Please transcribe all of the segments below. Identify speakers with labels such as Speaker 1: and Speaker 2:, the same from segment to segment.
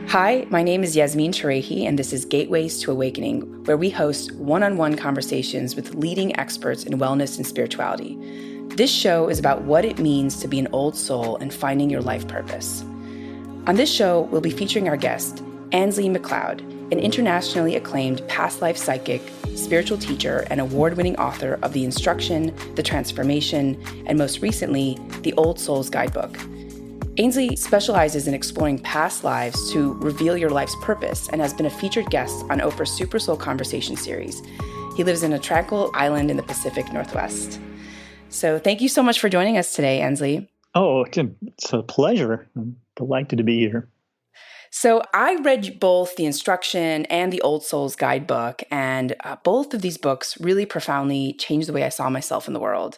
Speaker 1: Hi, my name is Yasmin Sharehi, and this is Gateways to Awakening, where we host one-on-one conversations with leading experts in wellness and spirituality. This show is about what it means to be an old soul and finding your life purpose. On this show, we'll be featuring our guest, Anslie MacLeod, an internationally acclaimed past life psychic, spiritual teacher, and award-winning author of The Instruction, The Transformation, and most recently, The Old Soul's Guidebook. Ainslie specializes in exploring past lives to reveal your life's purpose and has been a featured guest on Oprah's SuperSoul Conversation series. He lives in a tranquil island in the Pacific Northwest. So thank you so much for joining us today, Ainslie.
Speaker 2: Oh, it's a pleasure. I'm delighted to be here.
Speaker 1: So I read both The Instruction and The Old Soul's Guidebook, and both of these books really profoundly changed the way I saw myself in the world.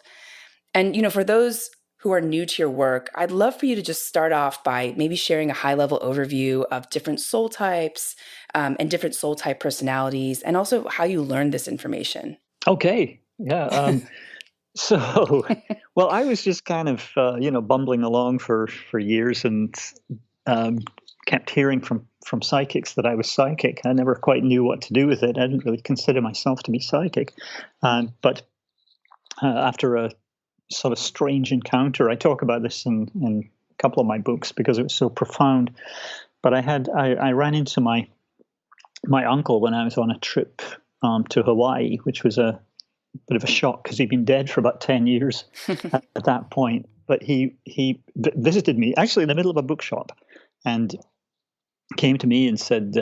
Speaker 1: And, for those who are new to your work, I'd love for you to just start off by maybe sharing a high-level overview of different soul types and different soul type personalities, and also how you learned this information.
Speaker 2: Okay. Yeah. Well, I was just kind of, bumbling along for years and kept hearing from psychics that I was psychic. I never quite knew what to do with it. I didn't really consider myself to be psychic. But after a sort of strange encounter, I talk about this in a couple of my books because it was so profound. But I ran into my uncle when I was on a trip to Hawaii, which was a bit of a shock because he'd been dead for about 10 years at that point. But he visited me actually in the middle of a bookshop and came to me and said,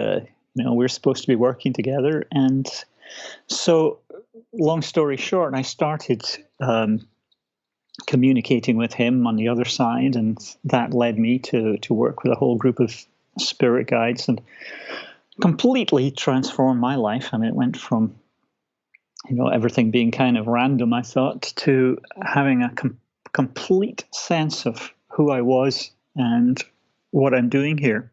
Speaker 2: we're supposed to be working together. And so, long story short, I started communicating with him on the other side, and that led me to work with a whole group of spirit guides and completely transformed my life. I mean, it went from everything being kind of random, I thought, to having a complete sense of who I was and what I'm doing here.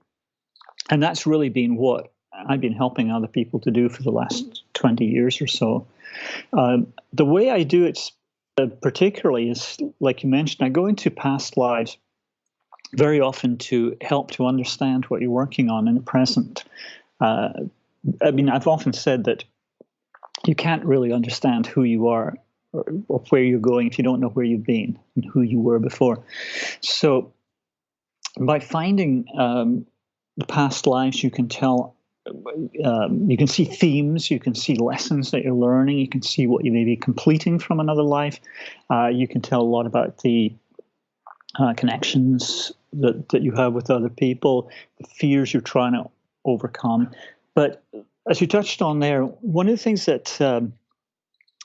Speaker 2: And that's really been what I've been helping other people to do for the last 20 years or so. The way I do it particularly is, like you mentioned, I go into past lives very often to help to understand what you're working on in the present. I've often said that you can't really understand who you are or where you're going if you don't know where you've been and who you were before. So by finding the past lives, you can tell, you can see themes, you can see lessons that you're learning, you can see what you may be completing from another life. You can tell a lot about the connections that you have with other people, the fears you're trying to overcome. But as you touched on there, one of the things that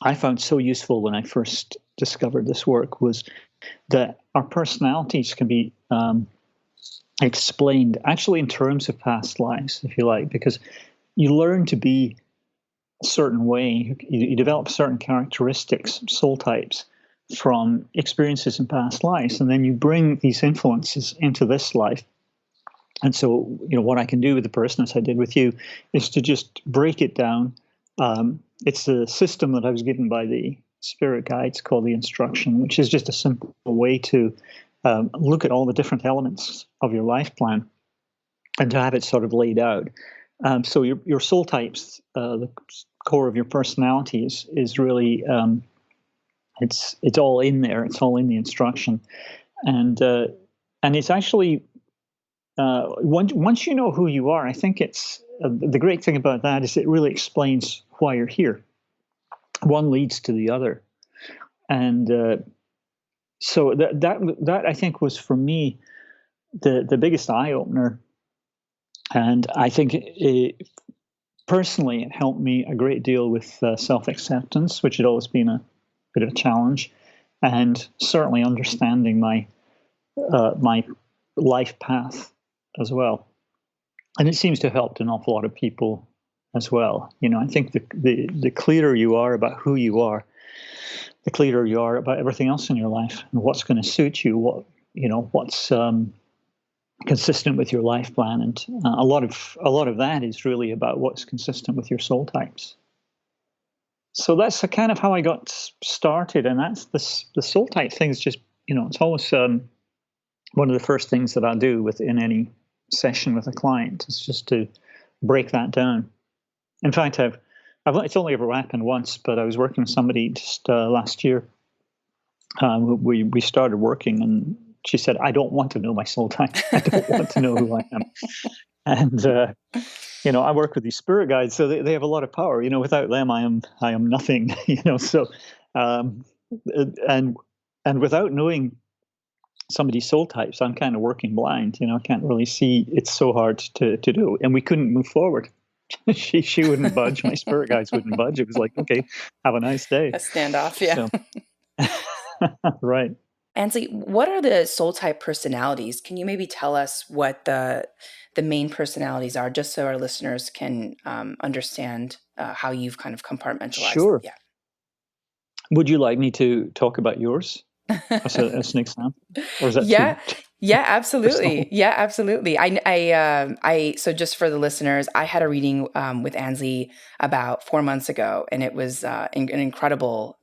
Speaker 2: I found so useful when I first discovered this work was that our personalities can be explained actually in terms of past lives, if you like, because you learn to be a certain way. You develop certain characteristics, soul types, from experiences in past lives, and then you bring these influences into this life. And so, what I can do with the person, as I did with you, is to just break it down. It's a system that I was given by the spirit guides called The Instruction, which is just a simple way to look at all the different elements of your life plan and to have it sort of laid out. So your soul types, the core of your personality is really, it's all in there. It's all in the instruction. And it's actually, once you know who you are, I think it's the great thing about that is it really explains why you're here. One leads to the other, and so that I think was for me the biggest eye opener, and I think personally it helped me a great deal with self acceptance, which had always been a bit of a challenge, and certainly understanding my life path as well. And it seems to have helped an awful lot of people as well. I think the clearer you are about who you are, the clearer you are about everything else in your life and what's going to suit you, what's consistent with your life plan. And a lot of that is really about what's consistent with your soul types. So that's kind of how I got started. And that's the soul type thing is just, it's always one of the first things that I do within any session with a client. It's just to break that down. In fact, it's only ever happened once, but I was working with somebody just last year. We started working, and she said, "I don't want to know my soul type. I don't want to know who I am." And I work with these spirit guides, so they have a lot of power. Without them, I am nothing. So and without knowing somebody's soul types, I'm kind of working blind. I can't really see. It's so hard to do, and we couldn't move forward. she wouldn't budge. My spirit guides wouldn't budge. It was like, okay, have a nice day.
Speaker 1: A standoff, yeah.
Speaker 2: So, right.
Speaker 1: Anslie, what are the soul type personalities? Can you maybe tell us what the main personalities are, just so our listeners can understand how you've kind of compartmentalized?
Speaker 2: Sure.
Speaker 1: Yeah.
Speaker 2: Would you like me to talk about yours as an example, or is that
Speaker 1: Yeah, absolutely. Yeah, absolutely. So just for the listeners, I had a reading with Anslie about 4 months ago, and it was an incredible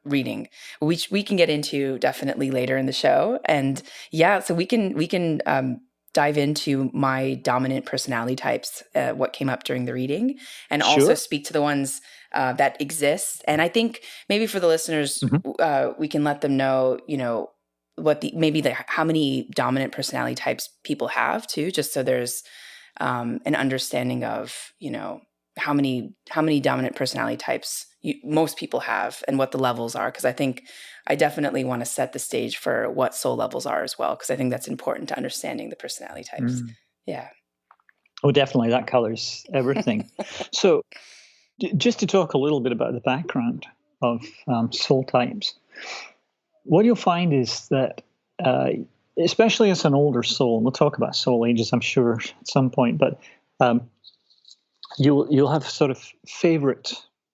Speaker 1: reading, which we can get into definitely later in the show. And yeah, so we can dive into my dominant personality types, what came up during the reading, and also speak to the ones that exist. And I think maybe for the listeners, we can let them know, how many dominant personality types people have too, just so there's an understanding of, how many dominant personality types most people have and what the levels are. Because I think I definitely want to set the stage for what soul levels are as well, because I think that's important to understanding the personality types. Yeah.
Speaker 2: Oh, definitely. That colors everything. So just to talk a little bit about the background of soul types, what you'll find is that, especially as an older soul, and we'll talk about soul ages, I'm sure, at some point, but you'll have sort of favorite,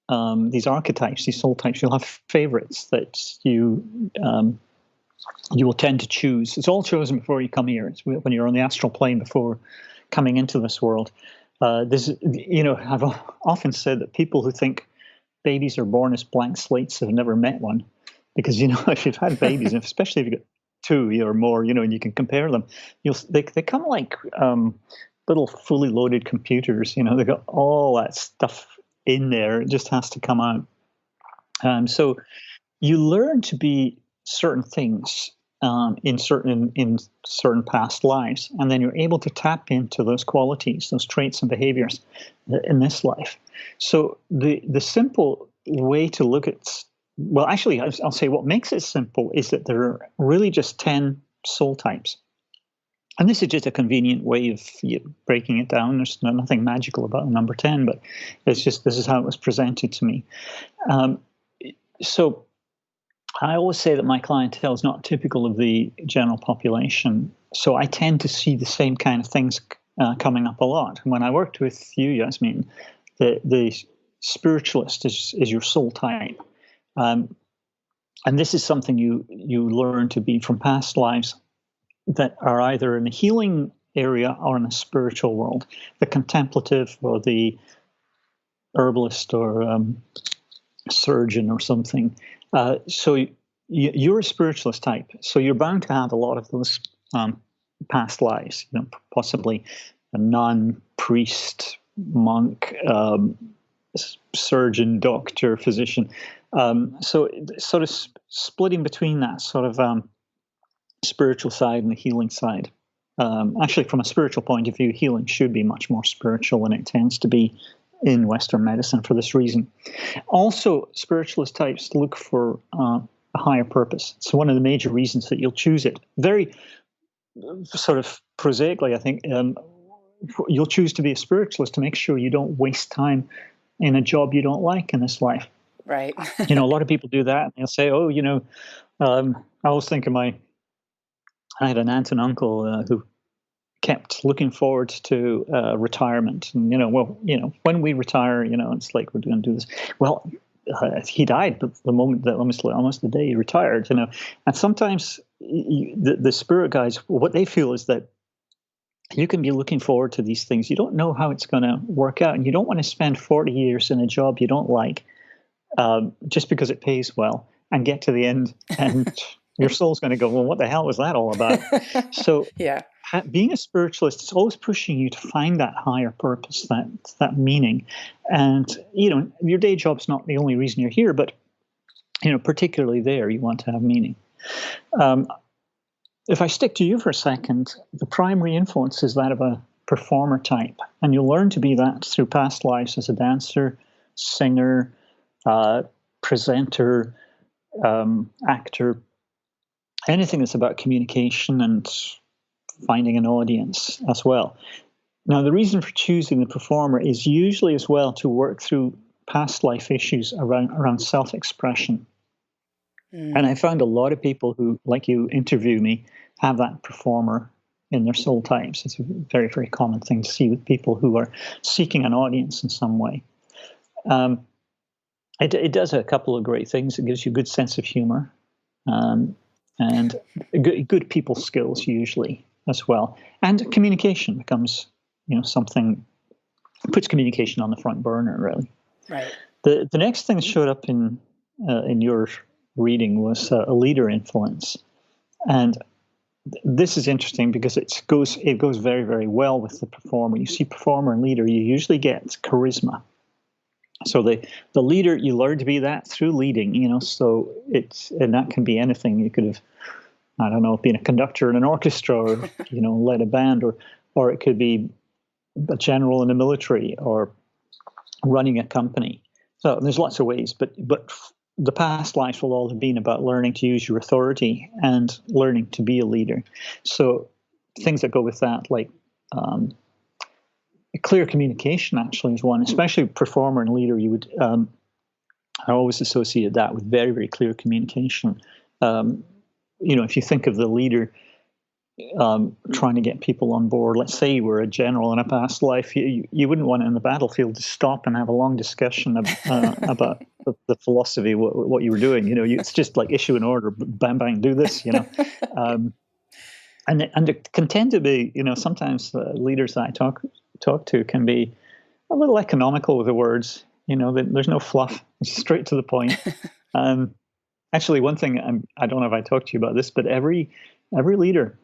Speaker 2: these archetypes, these soul types. You'll have favorites that you will tend to choose. It's all chosen before you come here. It's when you're on the astral plane before coming into this world. I've often said that people who think babies are born as blank slates have never met one. Because, if you've had babies, and especially if you've got two or more, and you can compare them, they come like little fully loaded computers. They've got all that stuff in there. It just has to come out. So you learn to be certain things in certain past lives, and then you're able to tap into those qualities, those traits and behaviors in this life. So the simple way to look at, well, actually, I'll say what makes it simple is that there are really just 10 soul types. And this is just a convenient way of breaking it down. There's nothing magical about the number 10, but it's just, this is how it was presented to me. So I always say that my clientele is not typical of the general population. So I tend to see the same kind of things coming up a lot. When I worked with you, Yasmin, the spiritualist is your soul type. And this is something you learn to be from past lives that are either in the healing area or in the spiritual world, the contemplative or the herbalist or surgeon or something. So you're a spiritualist type, so you're bound to have a lot of those past lives, possibly a nun, priest, monk, surgeon, doctor, physician. So sort of splitting between that sort of spiritual side and the healing side. Actually, from a spiritual point of view, healing should be much more spiritual than it tends to be in Western medicine for this reason. Also, spiritualist types look for a higher purpose. So one of the major reasons that you'll choose it, very sort of prosaically, I think, you'll choose to be a spiritualist to make sure you don't waste time in a job you don't like in this life.
Speaker 1: Right.
Speaker 2: A lot of people do that. And they'll say, I always think of I had an aunt and uncle who kept looking forward to retirement. And, when we retire, it's like we're going to do this. Well, he died but the moment that almost the day he retired, And sometimes the spirit guides, what they feel is that you can be looking forward to these things. You don't know how it's going to work out. And you don't want to spend 40 years in a job you don't like just because it pays well and get to the end and Your soul's going to go, well, what the hell was that all about? So
Speaker 1: Yeah.
Speaker 2: being a spiritualist is always pushing you to find that higher purpose, that meaning. And, your day job's not the only reason you're here, but, particularly there, you want to have meaning. If I stick to you for a second, the primary influence is that of a performer type, and you'll learn to be that through past lives as a dancer, singer, presenter, actor, anything that's about communication and finding an audience as well. Now, the reason for choosing the performer is usually as well to work through past life issues around self-expression. And I found a lot of people who, like you, interview me, have that performer in their soul types. It's a very, very common thing to see with people who are seeking an audience in some way. It does a couple of great things. It gives you a good sense of humor and good people skills usually as well. And communication becomes, something, puts communication on the front burner, really.
Speaker 1: Right.
Speaker 2: The next thing that showed up in your reading was a leader influence. And this is interesting because it goes very, very well with the performer. You see performer and leader, you usually get charisma. So the leader, you learn to be that through leading, so and that can be anything. You could have, I don't know, been a conductor in an orchestra or, led a band, or it could be a general in the military or running a company. So there's lots of ways, but the past lives will all have been about learning to use your authority and learning to be a leader. So things that go with that, like clear communication actually is one, especially performer and leader. You would, I always associate that with very, very clear communication. If you think of the leader trying to get people on board, let's say you were a general in a past life, you wouldn't want in the battlefield to stop and have a long discussion about the philosophy, what you were doing. It's just like issue an order, bang, bang, do this, and they can tend to be, sometimes leaders that I talk to can be a little economical with the words. There's no fluff, it's straight to the point. Actually, one thing, I don't know if I talked to you about this, but every leader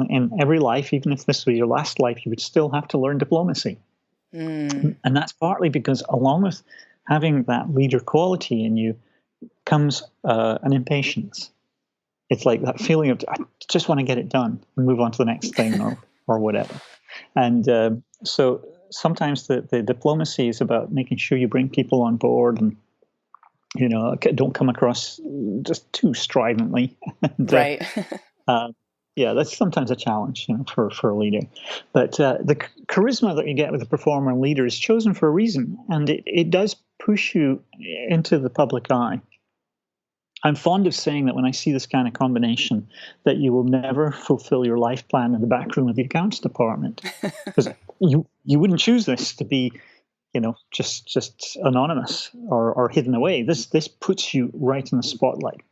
Speaker 2: in every life, even if this was your last life, you would still have to learn diplomacy. And that's partly because along with having that leader quality in you comes an impatience. It's like that feeling of, I just want to get it done and move on to the next thing or whatever. And so sometimes the diplomacy is about making sure you bring people on board and, don't come across just too stridently. And,
Speaker 1: right.
Speaker 2: yeah, that's sometimes a challenge, for a leader. But the charisma that you get with a performer and leader is chosen for a reason, and it does push you into the public eye. I'm fond of saying that when I see this kind of combination, that you will never fulfill your life plan in the back room of the accounts department, because you wouldn't choose this to be, just anonymous or hidden away. This puts you right in the spotlight.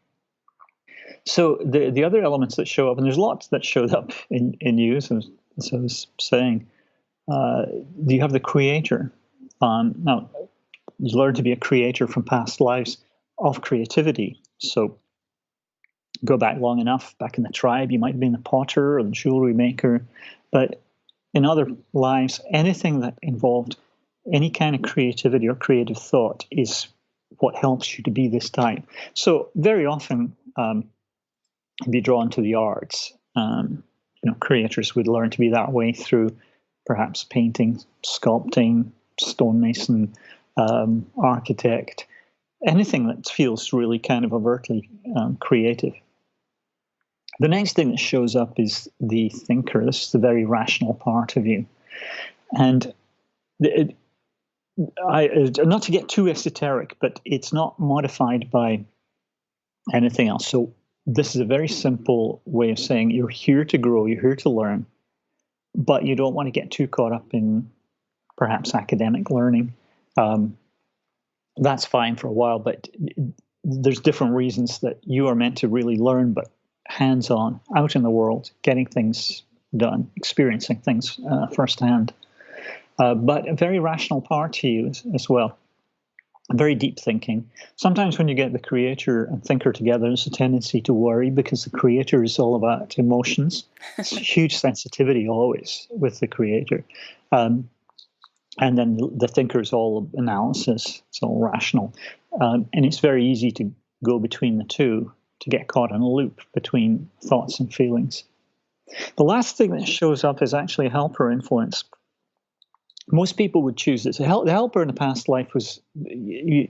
Speaker 2: So the other elements that show up, and there's lots that showed up in you, as I was saying, you have the creator. Now, you learn to be a creator from past lives of creativity. So go back long enough, back in the tribe, you might have been a potter or the jewelry maker. But in other lives, anything that involved any kind of creativity or creative thought is what helps you to be this type. So very often, be drawn to the arts. Creators would learn to be that way through perhaps painting, sculpting, stonemason, architect, anything that feels really kind of overtly creative. The next thing that shows up is the thinker. This is the very rational part of you. And not to get too esoteric, but it's not modified by anything else. So this is a very simple way of saying you're here to grow, you're here to learn, but you don't want to get too caught up in perhaps academic learning. That's fine for a while, but there's different reasons that you are meant to really learn, but hands-on, out in the world, getting things done, experiencing things firsthand. But a very rational part to you as well. very deep thinking. Sometimes when you get the creator and thinker together, there's a tendency to worry because the creator is all about emotions. It's huge sensitivity always with the creator. Um, and then the thinker is all analysis, it's all rational. And it's very easy to go between the two, to get caught in a loop between thoughts and feelings. The last thing that shows up is actually a helper influence. Most people would choose this. The helper in the past life was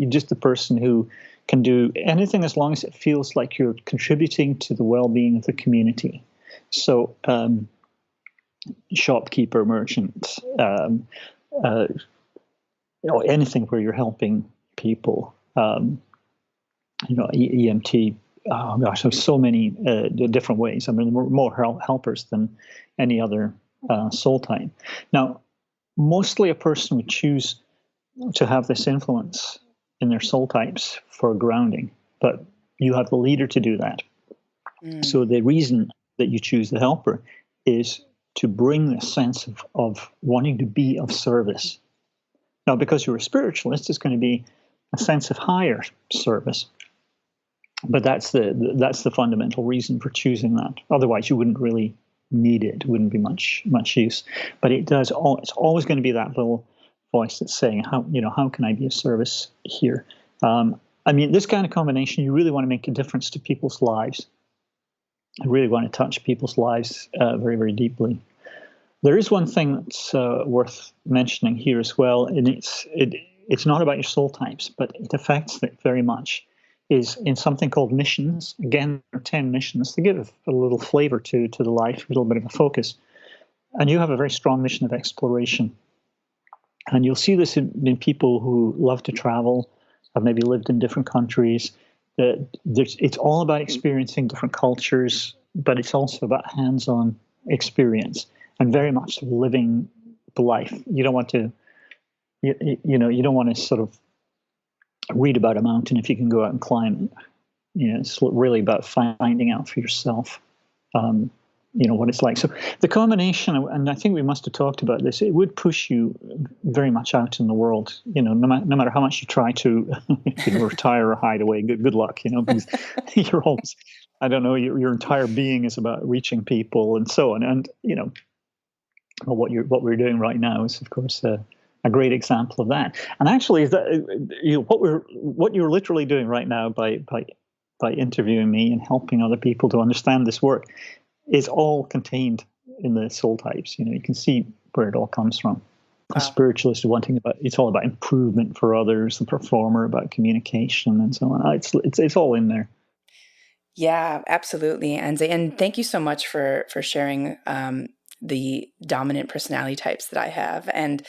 Speaker 2: just the person who can do anything as long as it feels like you're contributing to the well-being of the community. So, shopkeeper, merchant, anything where you're helping people. EMT. Oh gosh, there's so many different ways. I mean, more helpers than any other soul type. Now, mostly a person would choose to have this influence in their soul types for grounding, but you have the leader to do that. So the reason that you choose the helper is to bring this sense of wanting to be of service. Now, because you're a spiritualist, it's going to be a sense of higher service. But that's the fundamental reason for choosing that. Otherwise, you wouldn't really need it. It wouldn't be much use. But it does. It's always going to be that little voice that's saying, how can I be of service here? I mean, this kind of combination, you really want to make a difference to people's lives. I really want to touch people's lives very, very deeply. There is one thing that's worth mentioning here as well, and it's not about your soul types, but it affects it very much. Is in something called missions. Again, there are 10 missions to give a little flavor to the life, a little bit of a focus. And you have a very strong mission of exploration. And you'll see this in people who love to travel, have maybe lived in different countries. It's all about experiencing different cultures, but it's also about hands-on experience and very much living the life. You don't want to, you don't want to sort of read about a mountain if you can go out and climb it. It's really about finding out for yourself, what it's like. So the combination, and I think we must have talked about this, it would push you very much out in the world. No matter how much you try to retire or hide away, good luck. Because you're always, I don't know, your entire being is about reaching people and so on. And what we're doing right now is, of course, a great example of that. And actually, is that what you're literally doing right now by interviewing me and helping other people to understand this work is all contained in the soul types. You can see where it all comes from. A spiritualist wanting it's all about improvement for others. The performer about communication and so on. It's all in there.
Speaker 1: Yeah, absolutely, Anslie. And thank you so much for sharing the dominant personality types that I have. And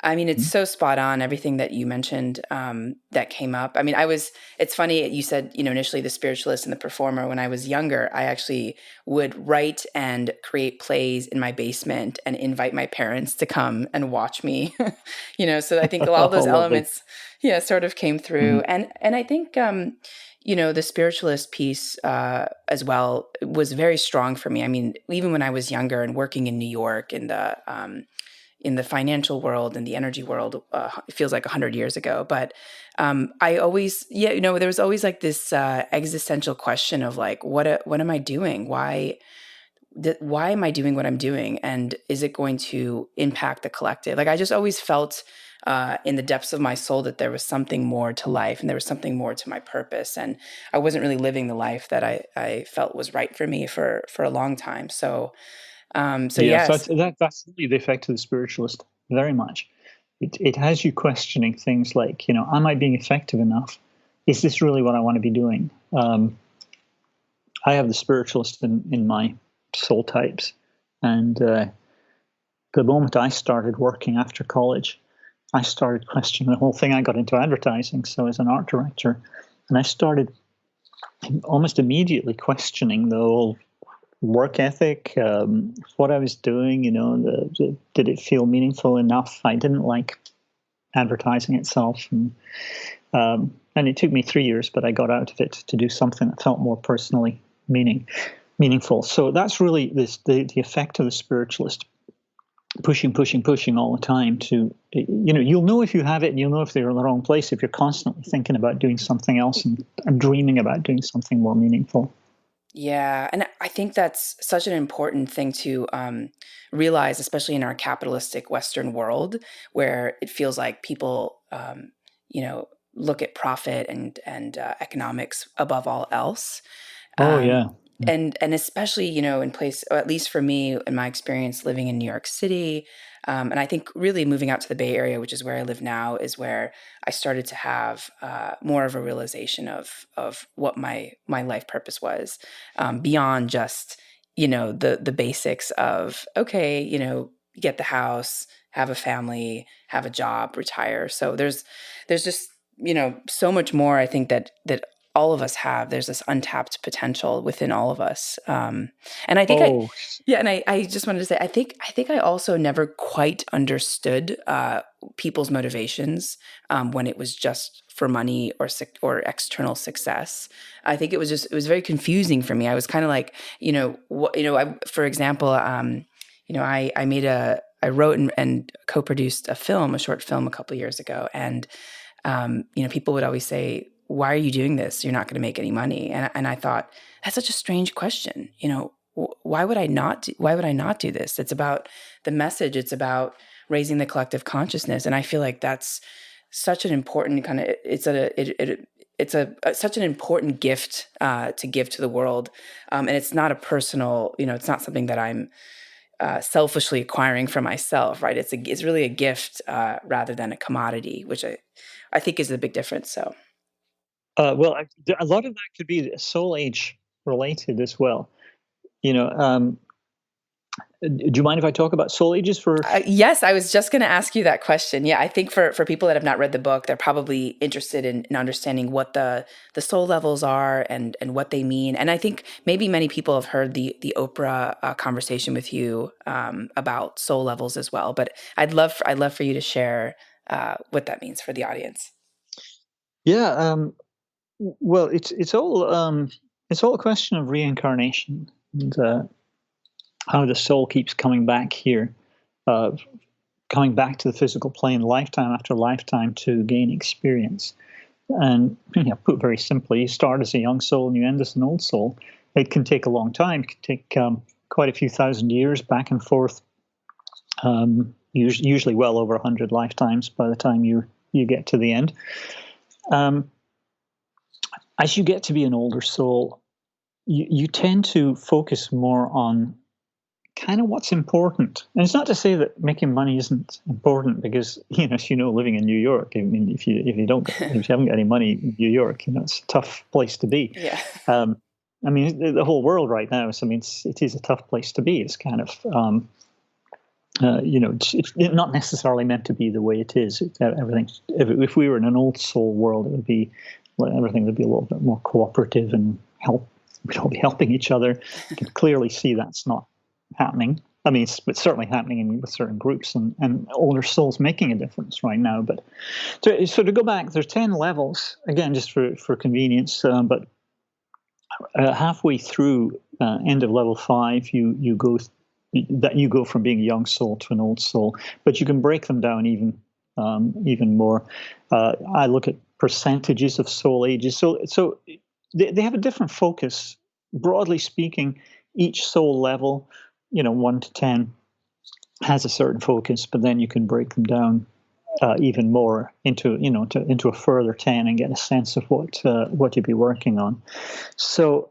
Speaker 1: I mean, it's so spot on, everything that you mentioned that came up. I mean, it's funny, you said, initially the spiritualist and the performer. When I was younger, I actually would write and create plays in my basement and invite my parents to come and watch me, so I think all those elements, sort of came through. And I think, the spiritualist piece as well was very strong for me. I mean, even when I was younger and working in New York in the financial world and the energy world, it feels like 100 years ago. But I always, there was always like this existential question of like, what am I doing? Why am I doing what I'm doing? And is it going to impact the collective? Like, I just always felt in the depths of my soul that there was something more to life and there was something more to my purpose. And I wasn't really living the life that I felt was right for me for a long time. So yes.
Speaker 2: So that's really the effect of the spiritualist, very much. It has you questioning things like, am I being effective enough? Is this really what I want to be doing? I have the spiritualist in my soul types. And the moment I started working after college, I started questioning the whole thing. I got into advertising, so as an art director, and I started almost immediately questioning the whole work ethic, what I was doing, did it feel meaningful enough? I didn't like advertising itself. And it took me 3 years, but I got out of it to do something that felt more personally meaningful. So that's really the effect of the spiritualist. pushing all the time to, you'll know if you have it, and you'll know if they're in the wrong place if you're constantly thinking about doing something else and dreaming about doing something more meaningful.
Speaker 1: Yeah, and I think that's such an important thing to realize, especially in our capitalistic Western world, where it feels like people, look at profit and economics above all else.
Speaker 2: Oh,
Speaker 1: Um,
Speaker 2: yeah.
Speaker 1: and especially, in place, or at least for me, in my experience living in New York City, and I think really moving out to the Bay Area, which is where I live now, is where I started to have more of a realization of what my life purpose was, beyond just the basics of, okay, get the house, have a family, have a job, retire. So there's just so much more, I think, that all of us have. There's this untapped potential within all of us. And I think
Speaker 2: Oh,
Speaker 1: I just wanted to say, I think I also never quite understood people's motivations when it was just for money or external success. I think it was very confusing for me. I was kind of like, for example, I wrote and co-produced a short film a couple years ago, and people would always say, "Why are you doing this? You're not going to make any money." And I thought, that's such a strange question. Why would I not? Why would I not do this? It's about the message. It's about raising the collective consciousness, and I feel like that's such an important kind of. It's such an important gift to give to the world, and it's not a personal. It's not something that I'm selfishly acquiring for myself, right? It's really a gift rather than a commodity, which I think is the big difference. So,
Speaker 2: well, a lot of that could be soul age related as well. Do you mind if I talk about soul ages for?
Speaker 1: yes, I was just going to ask you that question. Yeah, I think for people that have not read the book, they're probably interested in understanding what the soul levels are and what they mean. And I think maybe many people have heard the Oprah conversation with you about soul levels as well. But I'd love for you to share what that means for the audience.
Speaker 2: Yeah. Well, it's all a question of reincarnation and how the soul keeps coming back here, uh, coming back to the physical plane lifetime after lifetime to gain experience. And put very simply, you start as a young soul and you end as an old soul. It can take a long time. It can take quite a few thousand years back and forth, usually well over 100 lifetimes by the time you get to the end. As you get to be an older soul, you tend to focus more on kind of what's important. And it's not to say that making money isn't important, because as living in New York, I mean, if you haven't got any money in New York, it's a tough place to be.
Speaker 1: Yeah.
Speaker 2: I mean, the whole world right now. So I mean, it is a tough place to be. It's kind of it's not necessarily meant to be the way it is. Everything. If we were in an old soul world, everything would be a little bit more cooperative and we'd all be helping each other. You can clearly see that's not happening. I mean, it's certainly happening with certain groups and older souls making a difference right now. But so to go back, there's 10 levels, again, just for convenience, but halfway through end of level 5, you go from being a young soul to an old soul, but you can break them down even more. I look at percentages of soul ages. So they have a different focus. Broadly speaking, each soul level, 1 to 10, has a certain focus, but then you can break them down even more into a further 10 and get a sense of what you'd be working on. So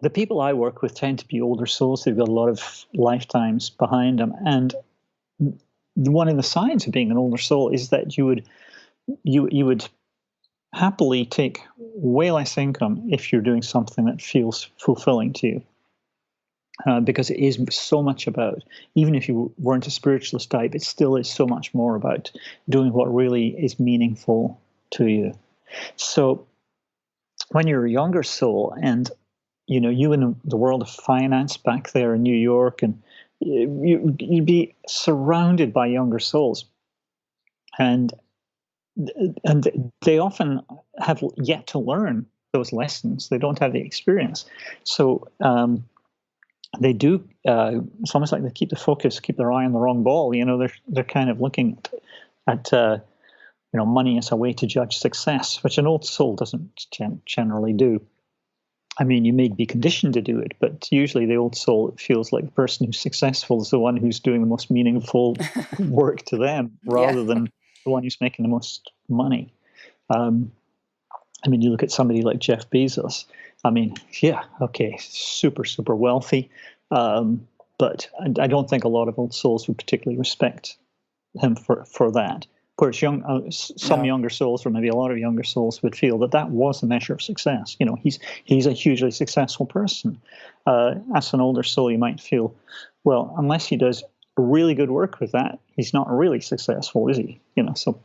Speaker 2: the people I work with tend to be older souls. They've got a lot of lifetimes behind them, and one of the signs of being an older soul is that you would happily take way less income if you're doing something that feels fulfilling to you. Because it is so much about, even if you weren't a spiritualist type, it still is so much more about doing what really is meaningful to you. So when you're a younger soul and you in the world of finance back there in New York, and you'd be surrounded by younger souls, and they often have yet to learn those lessons. They don't have the experience. So they do. It's almost like they keep the focus, keep their eye on the wrong ball. They're kind of looking at money as a way to judge success, which an old soul doesn't generally do. I mean, you may be conditioned to do it, but usually the old soul, it feels like the person who's successful is the one who's doing the most meaningful work to them, rather than the one who's making the most money. I mean, you look at somebody like Jeff Bezos. I mean, yeah, okay, super, super wealthy, but I don't think a lot of old souls would particularly respect him for that. Whereas some younger souls, or maybe a lot of younger souls, would feel that was a measure of success. He's a hugely successful person. As an older soul, you might feel, well, unless he does really good work with that, he's not really successful, is he? So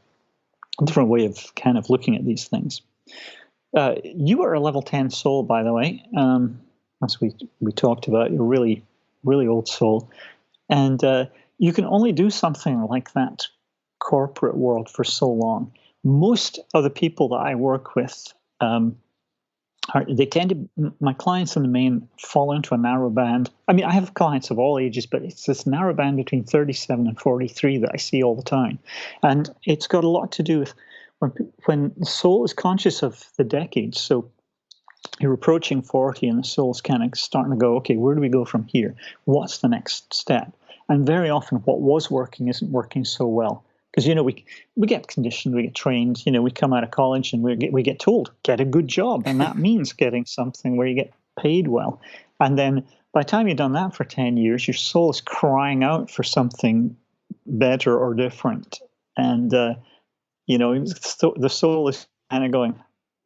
Speaker 2: a different way of kind of looking at these things. You are a level 10 soul, by the way, as we talked about. You're really, really old soul, and you can only do something like that corporate world for so long. Most of the people that I work with, my clients in the main fall into a narrow band. I mean, I have clients of all ages, but it's this narrow band between 37 and 43 that I see all the time. And it's got a lot to do with when the soul is conscious of the decades. So you're approaching 40 and the soul's kind of starting to go, okay, where do we go from here? What's the next step? And very often what was working isn't working so well. Because, we get conditioned, we get trained, we come out of college and we get told, get a good job. And that means getting something where you get paid well. And then by the time you've done that for 10 years, your soul is crying out for something better or different. And, the soul is kind of going,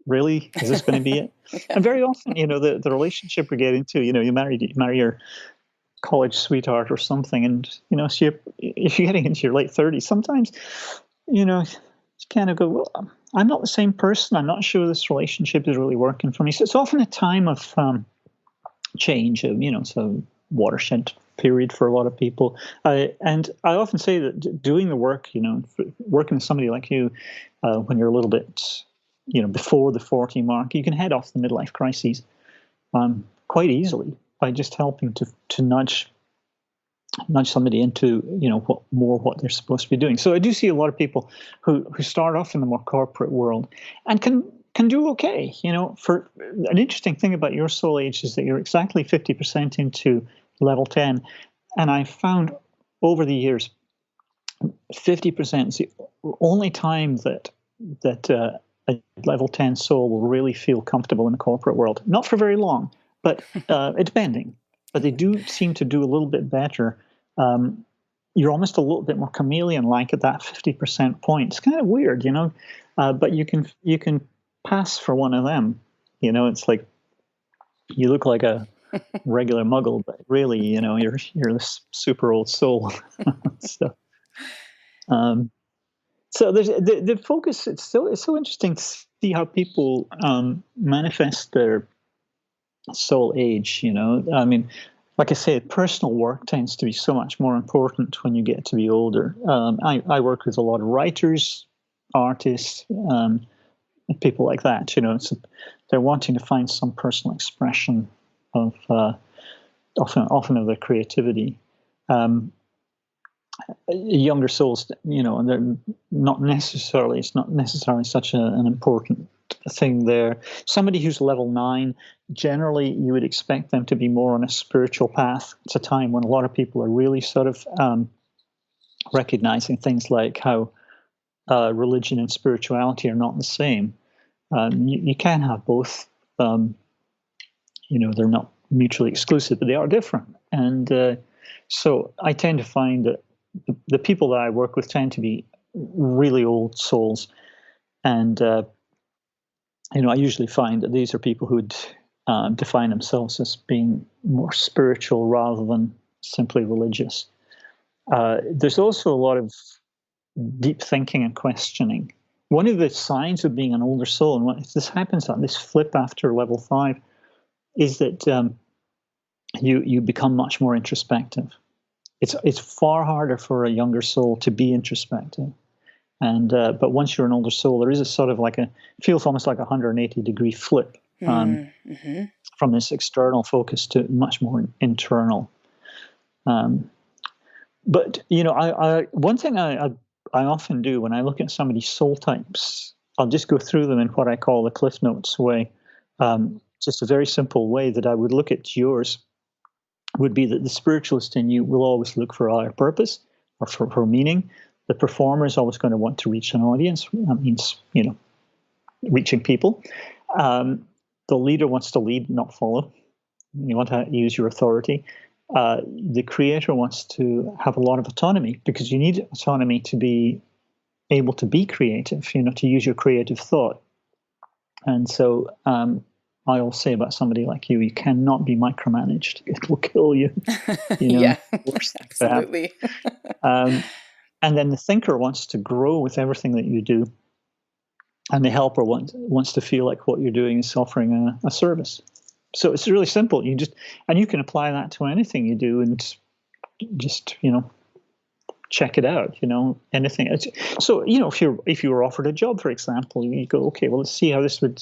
Speaker 2: really? Is this going to be it? And very often, the relationship we get into, you marry your college sweetheart or something, and so if you're getting into your late 30s, sometimes you kind of go, well, I'm not the same person. I'm not sure this relationship is really working for me. So it's often a time of change, so watershed period for a lot of people. And I often say that doing the work, working with somebody like you, when you're a little bit, before the 40 mark, you can head off the midlife crises quite easily by just helping to nudge somebody into what they're supposed to be doing. So I do see a lot of people who start off in the more corporate world and can do okay. For an interesting thing about your soul age is that you're exactly 50% into level 10, and I found over the years 50% is the only time that a level 10 soul will really feel comfortable in the corporate world. Not for very long, but depending. But they do seem to do a little bit better. You're almost a little bit more chameleon-like at that 50% point. It's kind of weird, but you can pass for one of them. It's like you look like a regular muggle, but really, you're this super old soul. So there's the focus. It's so interesting to see how people manifest their soul age. I mean, like I said, personal work tends to be so much more important when you get to be older. I work with a lot of writers, artists, people like that. So they're wanting to find some personal expression of often of their creativity. Younger souls, and they're not necessarily. It's not necessarily such an important thing there. Somebody who's level 9, generally you would expect them to be more on a spiritual path. It's a time when a lot of people are really sort of recognizing things like how religion and spirituality are not the same. You can have both. They're not mutually exclusive, but they are different. And so I tend to find that the people that I work with tend to be really old souls. And I usually find that these are people who would define themselves as being more spiritual rather than simply religious. There's also a lot of deep thinking and questioning. One of the signs of being an older soul, and when this happens on this flip after level 5, is that you become much more introspective. It's far harder for a younger soul to be introspective. And but once you're an older soul, there is a sort of feels almost like a 180-degree flip
Speaker 1: Mm-hmm.
Speaker 2: from this external focus to much more internal. But I one thing I often do when I look at somebody's soul types, I'll just go through them in what I call the Cliff Notes way. Just a very simple way that I would look at yours would be that the spiritualist in you will always look for either purpose or for meaning. The performer is always going to want to reach an audience. That means, reaching people. The leader wants to lead, not follow. You want to use your authority. The creator wants to have a lot of autonomy, because you need autonomy to be able to be creative, to use your creative thought. And so I will say about somebody like you cannot be micromanaged. It will kill you.
Speaker 1: Yeah,
Speaker 2: Absolutely. And then the thinker wants to grow with everything that you do. And the helper wants to feel like what you're doing is offering a service. So it's really simple. And you can apply that to anything you do, and just, check it out, anything. So, if you were offered a job, for example, you go, okay, well, let's see how this would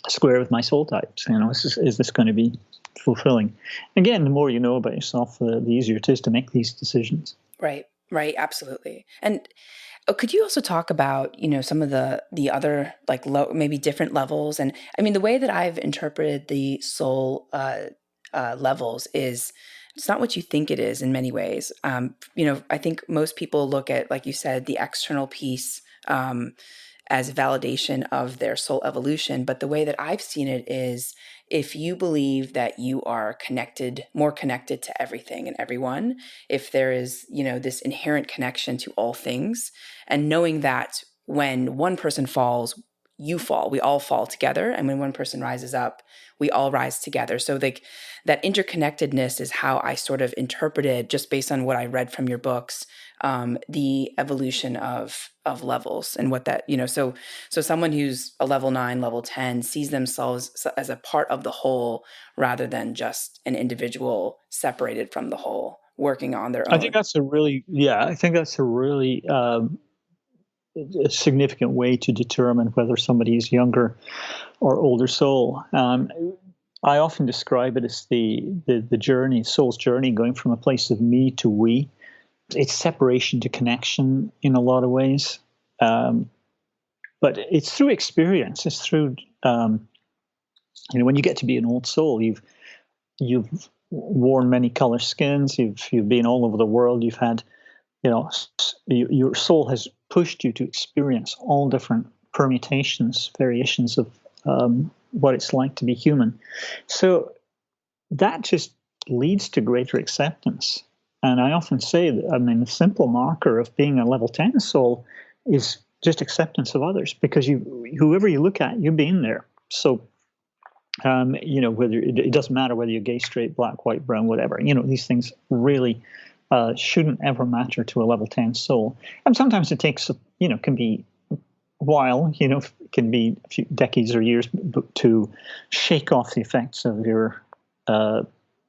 Speaker 2: square with my soul types. Is this going to be fulfilling? Again, the more you know about yourself, the easier it is to make these decisions.
Speaker 1: Right, absolutely. And could you also talk about, some of the other maybe different levels? And I mean, the way that I've interpreted the soul levels is it's not what you think it is in many ways. I think most people look at, like you said, the external piece as validation of their soul evolution. But the way that I've seen it is, if you believe that you are more connected to everything and everyone, if there is, this inherent connection to all things, and knowing that when one person falls, you fall, we all fall together. And when one person rises up, we all rise together. So that interconnectedness is how I sort of interpreted, just based on what I read from your books, the evolution of levels, and what that, so someone who's a level 9, level 10 sees themselves as a part of the whole, rather than just an individual separated from the whole, working on their own.
Speaker 2: I think that's a really a significant way to determine whether somebody is younger or older soul. I often describe it as the journey, soul's journey, going from a place of me to we. It's separation to connection in a lot of ways, but it's through experience. It's through when you get to be an old soul, you've worn many color skins. You've been all over the world. You've had, your soul has pushed you to experience all different permutations, variations of what it's like to be human. So that just leads to greater acceptance. And I often say that, the simple marker of being a level 10 soul is just acceptance of others, because whoever you look at, you've been there. So, whether it doesn't matter whether you're gay, straight, black, white, brown, whatever, these things really shouldn't ever matter to a level 10 soul. And sometimes it takes, can be a while, can be a few decades or years to shake off the effects of your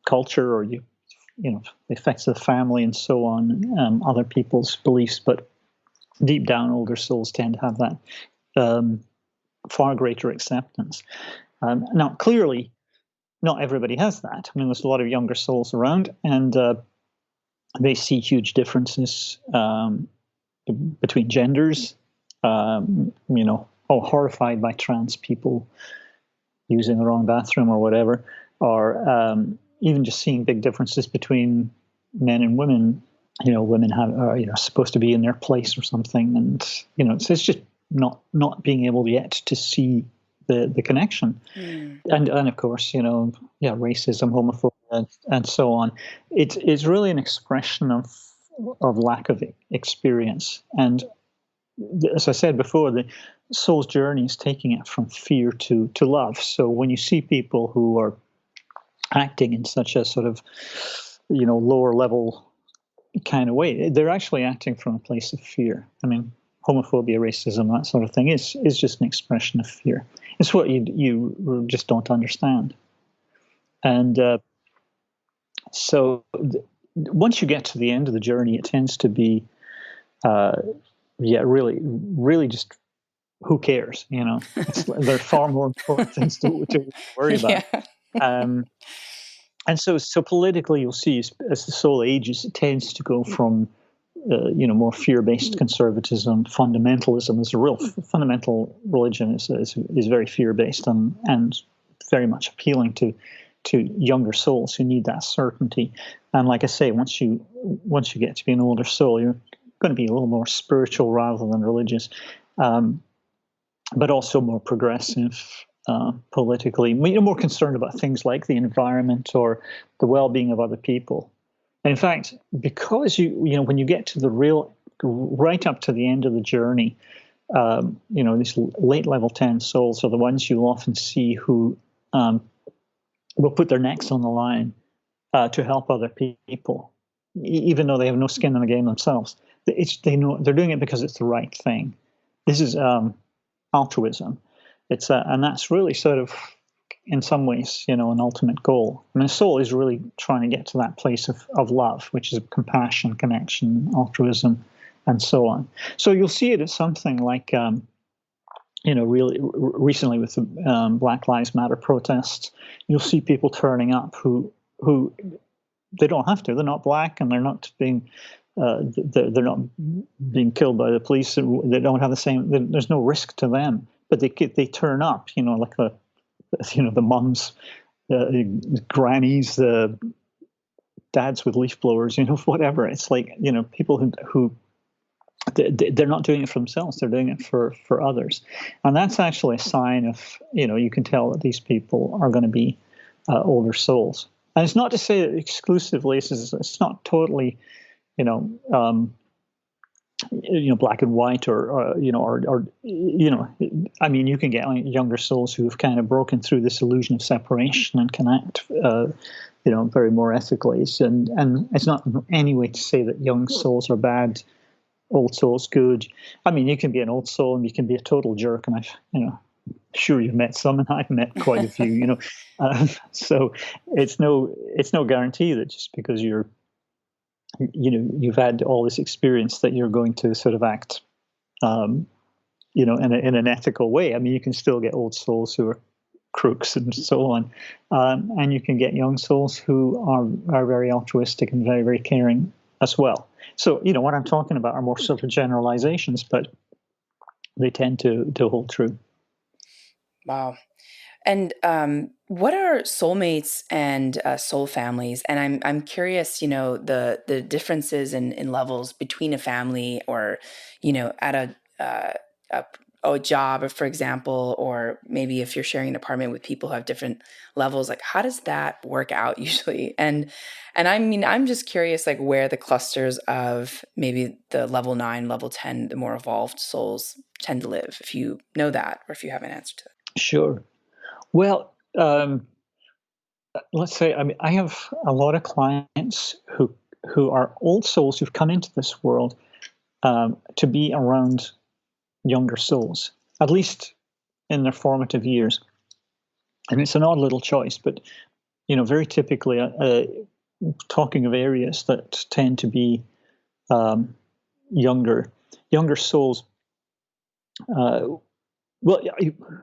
Speaker 2: culture, or the effects of the family and so on, other people's beliefs. But deep down, older souls tend to have that far greater acceptance. Now, clearly, not everybody has that. There's a lot of younger souls around, and they see huge differences between genders. Horrified by trans people using the wrong bathroom or whatever, or even just seeing big differences between men and women. Women are supposed to be in their place or something, and it's just not being able yet to see the connection. And of course, racism, homophobia, and so on. It's really an expression of lack of experience. And as I said before, the soul's journey is taking it from fear to love. So when you see people who are acting in such a sort of lower level kind of way, they're actually acting from a place of fear. Homophobia, racism, that sort of thing is just an expression of fear. It's what you just don't understand. And so once you get to the end of the journey, it tends to be really, really just who cares? There are far more important things to worry about.
Speaker 1: Yeah.
Speaker 2: Um, and so politically, you'll see as the soul ages, it tends to go from more fear-based conservatism. Fundamentalism is a real fundamental religion is very fear-based and very much appealing to younger souls who need that certainty. And like I say, once you get to be an older soul, you're going to be a little more spiritual rather than religious, but also more progressive. Politically, you're more concerned about things like the environment or the well-being of other people. And in fact, because when you get to the right up to the end of the journey, these late level 10 souls are the ones you'll often see who will put their necks on the line to help other people, even though they have no skin in the game themselves. They know they're doing it because it's the right thing. This is altruism. And that's really sort of, in some ways, an ultimate goal. I mean, the soul is really trying to get to that place of love, which is compassion, connection, altruism, and so on. So you'll see it as something like, really recently with the Black Lives Matter protests, you'll see people turning up who they don't have to. They're not black, and they're not being killed by the police. They don't have the same. There's no risk to them. But they turn up, like the mums, the grannies, the dads with leaf blowers, whatever. It's like, people who they're not doing it for themselves; they're doing it for others, and that's actually a sign of, you can tell that these people are going to be older souls. And it's not to say that exclusively. It's not totally, black and white, or I mean, you can get younger souls who have kind of broken through this illusion of separation and can act, very more ethically. And it's not in any way to say that young souls are bad, old souls good. I mean, you can be an old soul and you can be a total jerk, and sure you've met some, and I've met quite a few. So it's no guarantee that just because you've had all this experience that you're going to sort of act, in an ethical way. I mean, you can still get old souls who are crooks and so on, and you can get young souls who are very altruistic and very, very caring as well. So, what I'm talking about are more sort of generalizations, but they tend to hold true.
Speaker 1: Wow. And what are soulmates and soul families? And I'm curious, the differences in levels between a family, or, at a job, for example, or maybe if you're sharing an apartment with people who have different levels, like how does that work out usually? And I mean, I'm just curious, like where the clusters of maybe the level 9, level 10, the more evolved souls tend to live, if you know that, or if you have an answer to that.
Speaker 2: Sure. Well, let's say, I mean, I have a lot of clients who are old souls who've come into this world to be around younger souls, at least in their formative years. And it's an odd little choice, but very typically, talking of areas that tend to be younger souls. Well,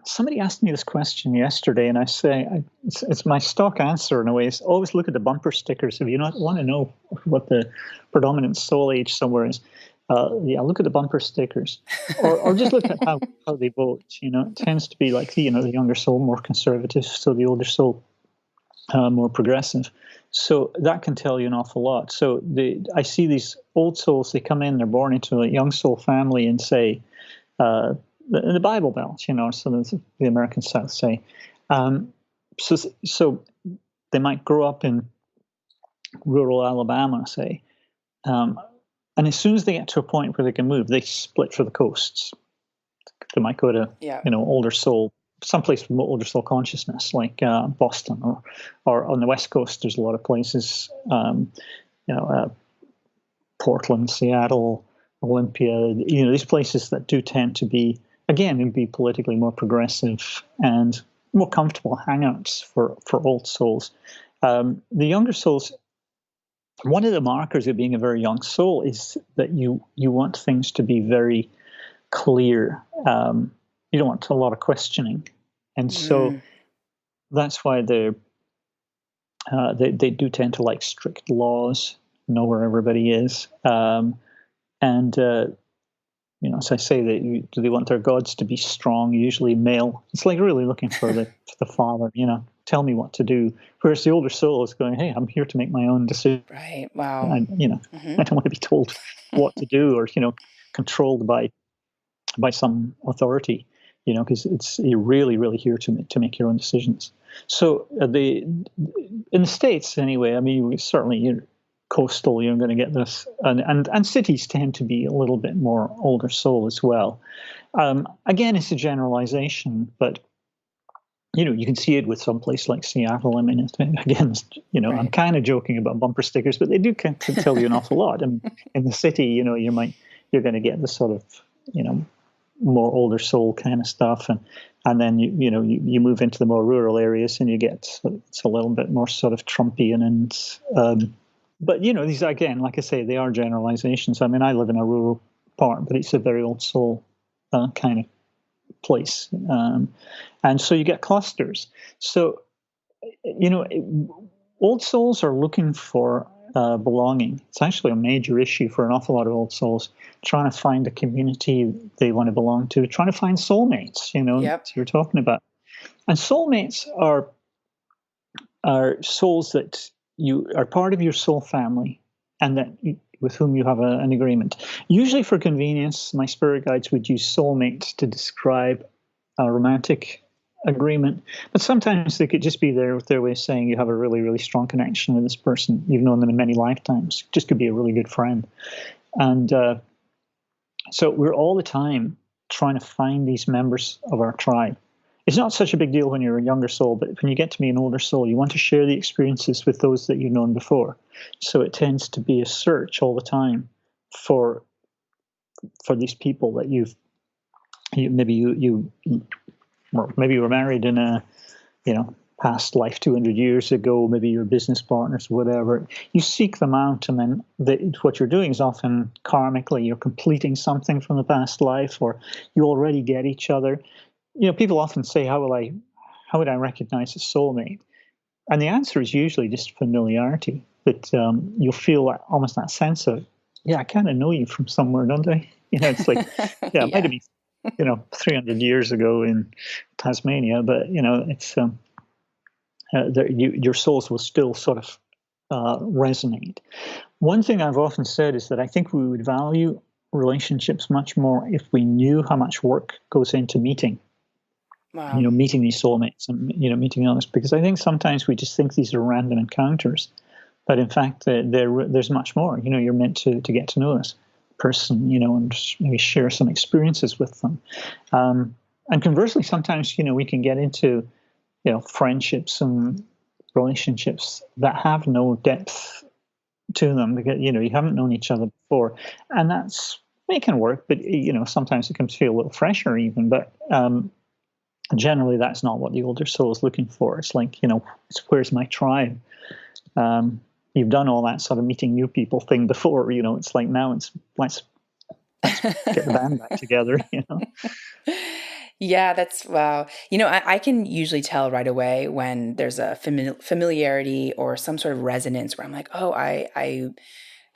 Speaker 2: somebody asked me this question yesterday, and I say it's my stock answer in a way. Is always look at the bumper stickers if you want to know what the predominant soul age somewhere is. Look at the bumper stickers, or just look at how they vote. It tends to be like the younger soul more conservative, so the older soul more progressive. So that can tell you an awful lot. So I see these old souls. They come in, they're born into a young soul family, and say. In the Bible Belt, some of the American South say. So they might grow up in rural Alabama, say, and as soon as they get to a point where they can move, they split for the coasts. They might go to, older soul, someplace with older soul consciousness, like Boston, or on the West Coast. There's a lot of places, Portland, Seattle, Olympia. These places that do tend to be. Again, it would be politically more progressive and more comfortable hangouts for old souls. The younger souls, one of the markers of being a very young soul is that you want things to be very clear. you don't want a lot of questioning, and so that's why they do tend to like strict laws, know where everybody is, and as I say, do they want their gods to be strong, usually male? It's like really looking for the father, tell me what to do. Whereas the older soul is going, hey, I'm here to make my own decision.
Speaker 1: Right. Wow.
Speaker 2: And, I don't want to be told what to do or, controlled by some authority, because you're really, really here to make your own decisions. So in the States anyway, I mean, certainly coastal, you're going to get this, and cities tend to be a little bit more older soul as well. Again, it's a generalization, but you can see it with some place like Seattle. I mean, again,
Speaker 1: Right.
Speaker 2: I'm kind of joking about bumper stickers, but they do can tell you an awful lot. And in the city, you're going to get the sort of, more older soul kind of stuff, and then you move into the more rural areas, and you get it's a little bit more sort of Trumpian but these, again, like I say, they are generalizations. I mean, I live in a rural part, but it's a very old soul kind of place, and so you get clusters. So old souls are looking for belonging. It's actually a major issue for an awful lot of old souls, trying to find a community they want to belong to, trying to find soulmates,
Speaker 1: Yep.
Speaker 2: you're talking about. And soulmates are souls that you are part of your soul family, and that with whom you have an agreement. Usually for convenience, my spirit guides would use soulmate to describe a romantic agreement, but sometimes they could just be there with their way of saying you have a really, really strong connection with this person. You've known them in many lifetimes. Just could be a really good friend. And so we're all the time trying to find these members of our tribe. It's not such a big deal when you're a younger soul, but when you get to be an older soul, you want to share the experiences with those that you've known before. So it tends to be a search all the time for these people that maybe you were married in a past life 200 years ago. Maybe you're business partners, whatever. You seek them out, and then what you're doing is often karmically you're completing something from the past life, or you already get each other. People often say, how would I recognize a soulmate? And the answer is usually just familiarity. That you'll feel almost that sense of, yeah, I kind of know you from somewhere, don't I? It's like, yeah, it might have been 300 years ago in Tasmania, but it's your souls will still sort of resonate. One thing I've often said is that I think we would value relationships much more if we knew how much work goes into meeting.
Speaker 1: Wow.
Speaker 2: Meeting these soulmates and meeting others, because I think sometimes we just think these are random encounters, but in fact there's much more. You're meant to get to know this person, and maybe share some experiences with them. And conversely, sometimes we can get into friendships and relationships that have no depth to them, because you haven't known each other before, and it can work, but sometimes it can feel a little fresher even, but generally that's not what the older soul is looking for. It's like, where's my tribe? You've done all that sort of meeting new people thing before, it's like now let's get the band back together.
Speaker 1: Yeah, that's wow. I can usually tell right away when there's a familiarity or some sort of resonance where I'm like, oh,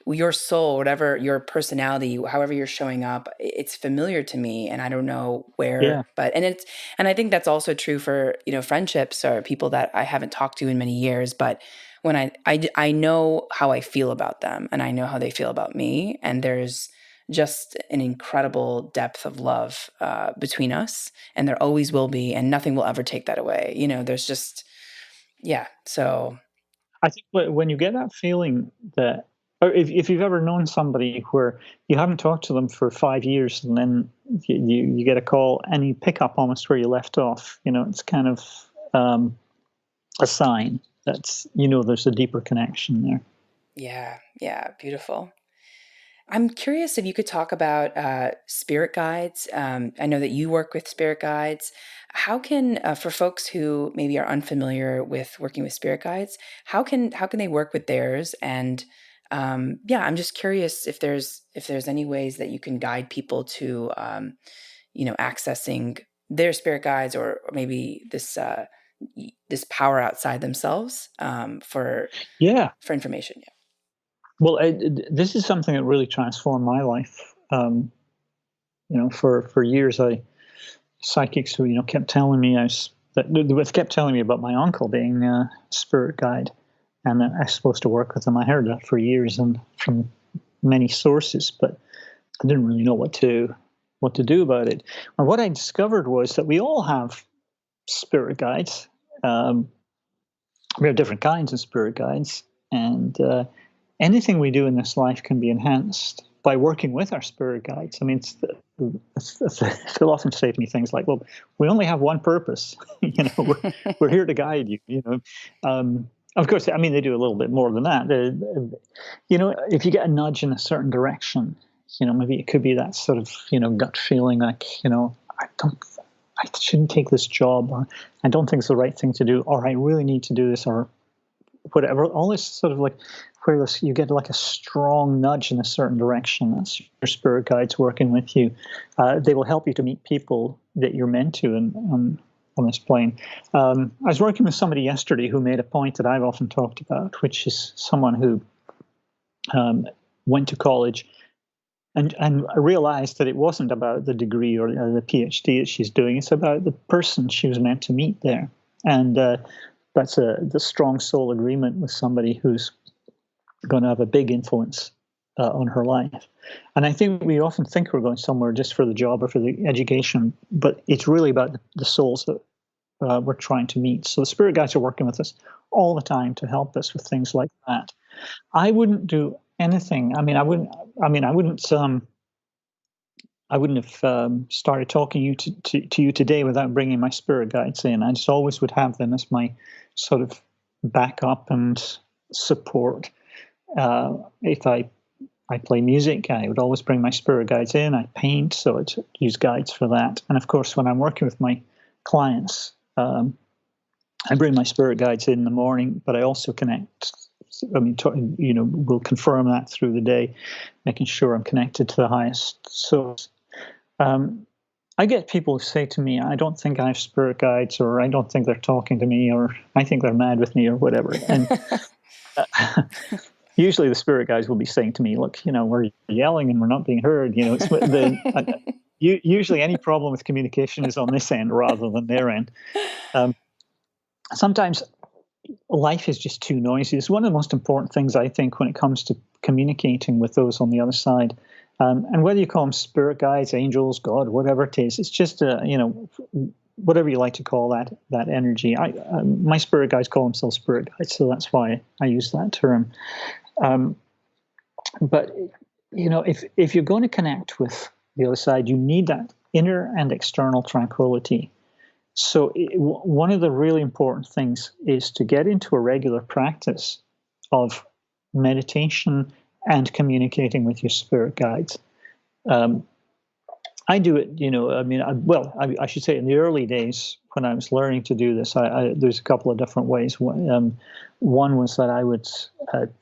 Speaker 1: your soul, whatever your personality, however you're showing up, it's familiar to me, and I don't know where.
Speaker 2: Yeah.
Speaker 1: And I think that's also true for friendships or people that I haven't talked to in many years. But when I know how I feel about them, and I know how they feel about me, and there's just an incredible depth of love between us, and there always will be, and nothing will ever take that away. There's just, yeah. So
Speaker 2: I think when you get that feeling that, or if you've ever known somebody where you haven't talked to them for 5 years, and then you get a call and you pick up almost where you left off, it's kind of a sign that there's a deeper connection there.
Speaker 1: yeah, beautiful. I'm curious if you could talk about spirit guides. I know that you work with spirit guides. How can, for folks who maybe are unfamiliar with working with spirit guides, how can they work with theirs? And yeah, I'm just curious if there's any ways that you can guide people to accessing their spirit guides or maybe this power outside themselves for information. Yeah.
Speaker 2: Well, this is something that really transformed my life. For years, psychics who kept telling me kept telling me about my uncle being a spirit guide, and that I was supposed to work with him. I heard that for years and from many sources, but I didn't really know what to do about it. And what I discovered was that we all have spirit guides. We have different kinds of spirit guides, and anything we do in this life can be enhanced by working with our spirit guides. I mean, they'll often say to me things like, "Well, we only have one purpose. We're here to guide you." Of course, I mean, they do a little bit more than that. If you get a nudge in a certain direction, maybe it could be that sort of gut feeling like I shouldn't take this job, or I don't think it's the right thing to do, or I really need to do this, or whatever. All this sort of like where you get like a strong nudge in a certain direction. That's your spirit guides working with you. They will help you to meet people that you're meant to on this plane. I was working with somebody yesterday who made a point that I've often talked about, which is someone who went to college and realized that it wasn't about the degree or the PhD that she's doing. It's about the person she was meant to meet there. And that's the strong soul agreement with somebody who's going to have a big influence on her life. And I think we often think we're going somewhere just for the job or for the education, but it's really about the souls that we're trying to meet. So the spirit guides are working with us all the time to help us with things like that. I wouldn't do anything. I wouldn't have started talking to you today without bringing my spirit guides in. I just always would have them as my sort of backup and support. If I play music, I would always bring my spirit guides in. I paint, so I'd use guides for that. And of course, when I'm working with my clients, I bring my spirit guides in the morning, but I also connect. We'll confirm that through the day, making sure I'm connected to the highest source. I get people who say to me, I don't think I have spirit guides, or I don't think they're talking to me, or I think they're mad with me, or whatever. And usually the spirit guides will be saying to me, look, we're yelling and we're not being heard. Usually any problem with communication is on this end rather than their end. Sometimes life is just too noisy. It's one of the most important things, I think, when it comes to communicating with those on the other side. And whether you call them spirit guides, angels, God, whatever it is, it's just, whatever you like to call that energy. My spirit guides call themselves spirit guides, so that's why I use that term. But, if you're going to connect with the other side, you need that inner and external tranquility. So one of the really important things is to get into a regular practice of meditation and communicating with your spirit guides. I do it, I should say in the early days when I was learning to do this, there's a couple of different ways. One was that I would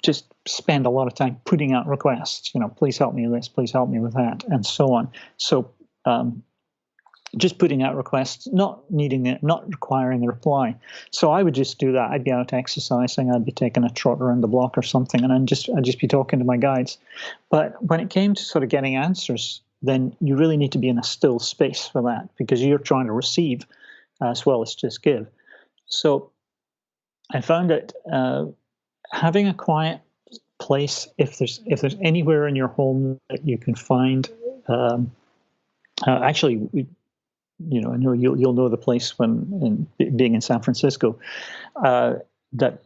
Speaker 2: just spend a lot of time putting out requests, please help me with this, please help me with that, and so on. So just putting out requests, not needing it, not requiring a reply. So I would just do that. I'd be out exercising, I'd be taking a trot around the block or something, and I'd just be talking to my guides. But when it came to sort of getting answers, then you really need to be in a still space for that, because you're trying to receive as well as just give. So I found that having a quiet place, if there's anywhere in your home that you can find, actually, I know you'll know the place when being in San Francisco. That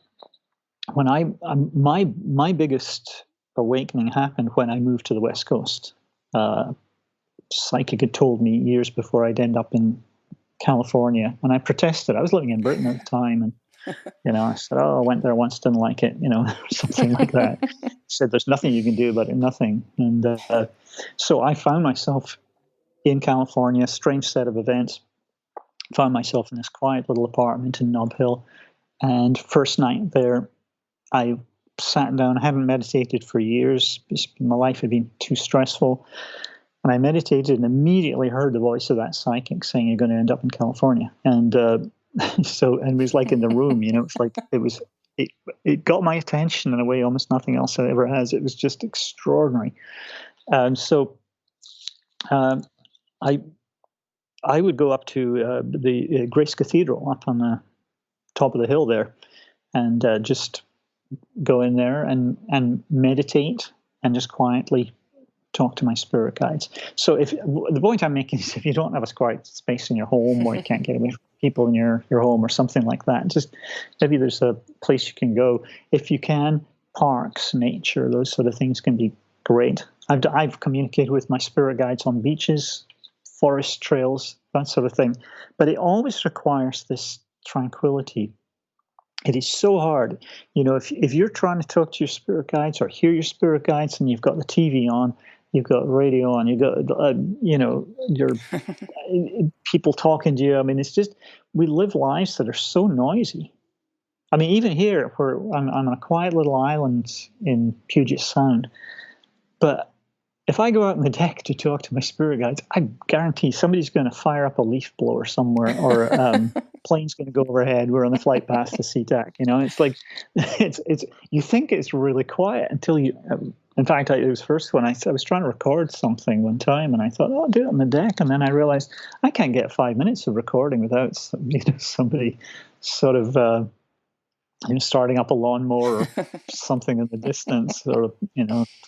Speaker 2: when my biggest awakening happened when I moved to the West Coast. Psychic had told me years before I'd end up in California, and I protested. I was living in Britain at the time, and I said, "Oh, I went there once, didn't like it," something like that. He said, "There's nothing you can do about it, nothing." And so I found myself in California, strange set of events. Found myself in this quiet little apartment in Nob Hill, and first night there, I sat down. I haven't meditated for years. My life had been too stressful. And I meditated and immediately heard the voice of that psychic saying, "You're going to end up in California." And and it was like in the room, it's like it got my attention in a way almost nothing else ever has. It was just extraordinary. So I I would go up to the Grace Cathedral up on the top of the hill there, and just go in there and meditate and just quietly talk to my spirit guides. So if the point I'm making is, if you don't have a quiet space in your home, or you can't get away from people in your home or something like that, just maybe there's a place you can go. If you can, parks, nature, those sort of things can be great. I've communicated with my spirit guides on beaches, forest trails, that sort of thing. But it always requires this tranquility. It is so hard. If you're trying to talk to your spirit guides or hear your spirit guides, and you've got the TV on, you've got radio on, you've got, your people talking to you. I mean, it's just, we live lives that are so noisy. I mean, even here, where I'm on a quiet little island in Puget Sound, but if I go out on the deck to talk to my spirit guides, I guarantee somebody's going to fire up a leaf blower somewhere, or plane's going to go overhead. We're on the flight past the SeaTac. It's like it's you think it's really quiet until you. In fact, it was first when I was trying to record something one time, and I thought, I'll do it on the deck, and then I realized I can't get 5 minutes of recording without somebody sort of. Starting up a lawnmower or something in the distance, or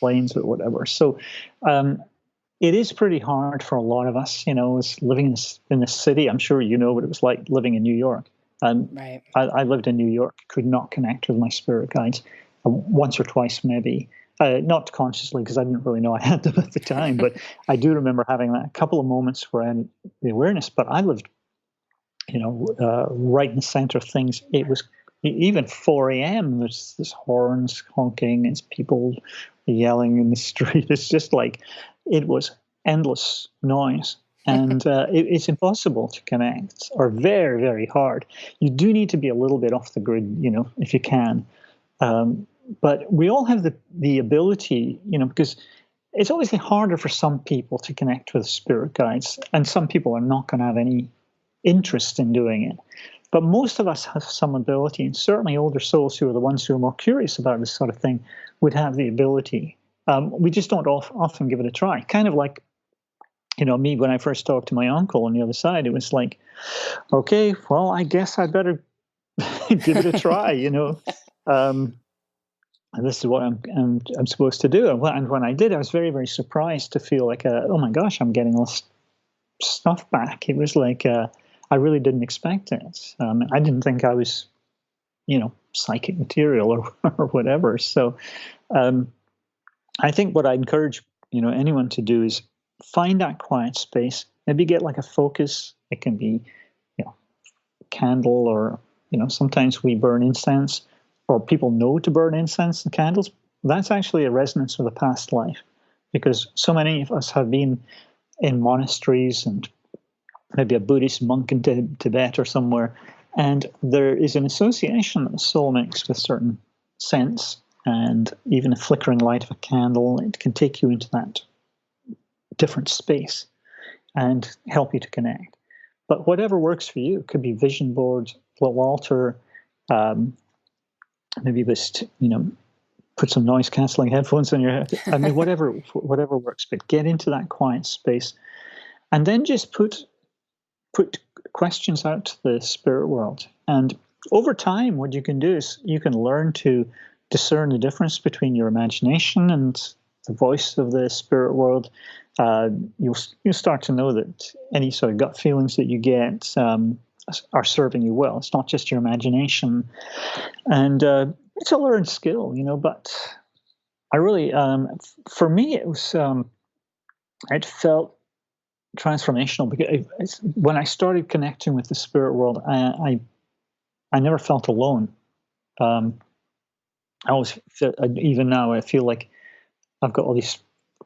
Speaker 2: planes or whatever. So it is pretty hard for a lot of us. As living in the city, I'm sure you know what it was like living in New York.
Speaker 1: Right.
Speaker 2: I lived in New York, could not connect with my spirit guides, once or twice maybe. Not consciously, because I didn't really know I had them at the time, but I do remember having a couple of moments where I had the awareness. But I lived, right in the center of things. It was even 4 a.m. There's horns honking, it's people yelling in the street. It's just like, it was endless noise, and it's impossible to connect, or very, very hard. You do need to be a little bit off the grid, if you can. But we all have the ability, because it's obviously harder for some people to connect with spirit guides, and some people are not going to have any interest in doing it. But most of us have some ability, and certainly older souls, who are the ones who are more curious about this sort of thing, would have the ability. We just don't often give it a try. Kind of like, me when I first talked to my uncle on the other side. It was like, okay, well, I guess I better give it a try. And this is what I'm supposed to do. And when I did, I was very, very surprised to feel like, oh my gosh, I'm getting all this stuff back. It was like, I really didn't expect it. I didn't think I was, psychic material or whatever. So I think what I encourage, anyone to do is find that quiet space. Maybe get like a focus. It can be, candle, or, sometimes we burn incense, or people know to burn incense and candles. That's actually a resonance with a past life, because so many of us have been in monasteries, and maybe a Buddhist monk in Tibet or somewhere, and there is an association that the soul makes with certain scents, and even a flickering light of a candle, it can take you into that different space and help you to connect. But whatever works for you, it could be vision boards, little altar, maybe just, put some noise cancelling headphones on your head. I mean, whatever works, but get into that quiet space, and then just put questions out to the spirit world. And over time, what you can do is you can learn to discern the difference between your imagination and the voice of the spirit world. You'll start to know that any sort of gut feelings that you get are serving you well. It's not just your imagination, and it's a learned skill, But I really, for me, it was. It felt transformational, because when I started connecting with the spirit world, I never felt alone. I always feel, even now, I feel like I've got all these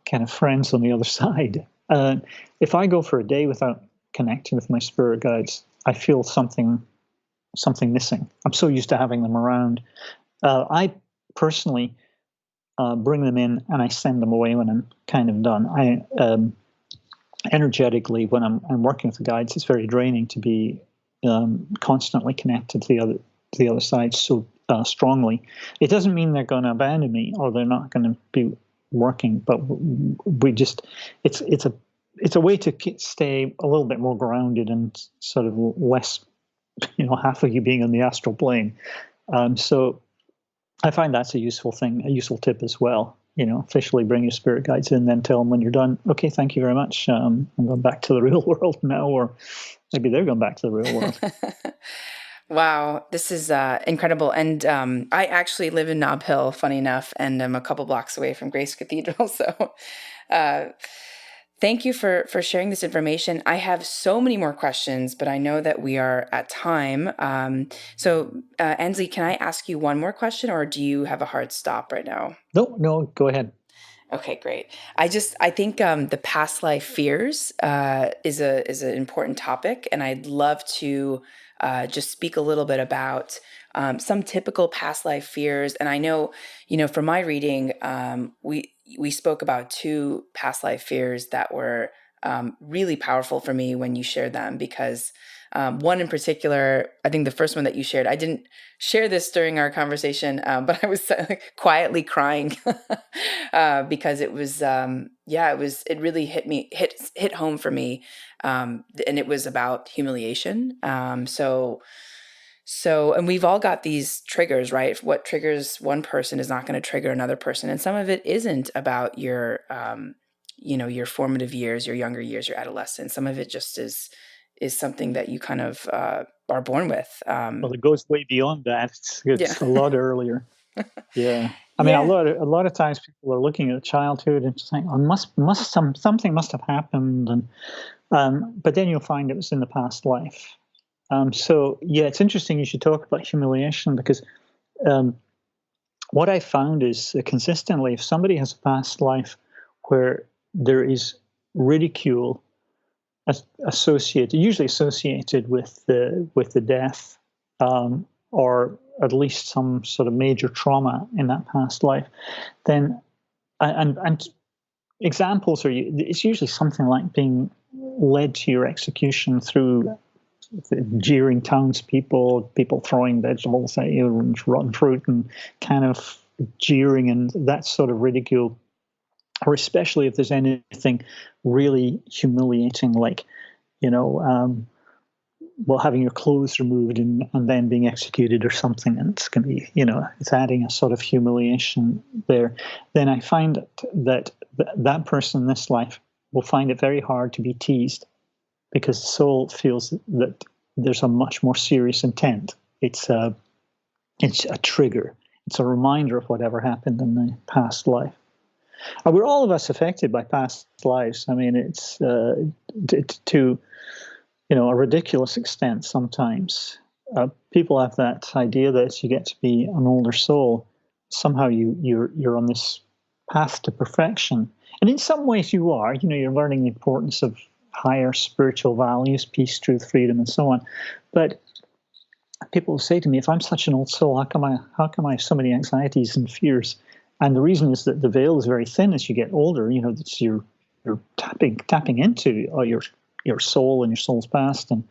Speaker 2: kind of friends on the other side. If I go for a day without connecting with my spirit guides, I feel something missing. I'm so used to having them around. I personally bring them in, and I send them away when I'm kind of done. energetically, when I'm working with the guides, it's very draining to be constantly connected to the other side so strongly. It doesn't mean they're going to abandon me or they're not going to be working, but we just it's a way to stay a little bit more grounded and sort of less, half of you being on the astral plane. So I find that's a useful thing, a useful tip as well. Officially bring your spirit guides in, then tell them when you're done, okay, thank you very much. I'm going back to the real world now, or maybe they're going back to the real world.
Speaker 1: Wow, this is incredible. And I actually live in Nob Hill, funny enough, and I'm a couple blocks away from Grace Cathedral. So thank you for sharing this information. I have so many more questions, but I know that we are at time. So Anslie, can I ask you one more question, or do you have a hard stop right now?
Speaker 2: No, go ahead.
Speaker 1: Okay, great. I think the past life fears is an important topic, and I'd love to just speak a little bit about some typical past life fears. And I know, from my reading, we spoke about 2 past life fears that were really powerful for me when you shared them, because one in particular, I think the first one that you shared, I didn't share this during our conversation, but I was quietly crying because it was, it really hit home for me. And it was about humiliation. So, and we've all got these triggers, right? What triggers one person is not going to trigger another person. And some of it isn't about your, your formative years, your younger years, your adolescence. Some of it just is something that you kind of are born with.
Speaker 2: Well, it goes way beyond that. It's a lot earlier. Yeah. I mean, a lot of times people are looking at childhood and saying, "Oh, something must have happened," and but then you'll find it was in the past life. So yeah, it's interesting you should talk about humiliation, because what I found is consistently, if somebody has a past life where there is ridicule usually associated with the death, or at least some sort of major trauma in that past life, then and examples it's usually something like being led to your execution through jeering townspeople, people throwing vegetables at you and rotten fruit, and kind of jeering and that sort of ridicule. Or especially if there's anything really humiliating, like, having your clothes removed and then being executed or something, and it's going to be, it's adding a sort of humiliation there. Then I find that person in this life will find it very hard to be teased, because the soul feels that there's a much more serious intent. It's a trigger. It's a reminder of whatever happened in the past life. We're all of us affected by past lives. I mean, it's to a ridiculous extent sometimes. People have that idea that as you get to be an older soul, somehow you're on this path to perfection. And in some ways you are. You're learning the importance of higher spiritual values, peace, truth, freedom, and so on. But people say to me, if I'm such an old soul, how come I have so many anxieties and fears? And the reason is that the veil is very thin as you get older. It's you're tapping into your soul and your soul's past, and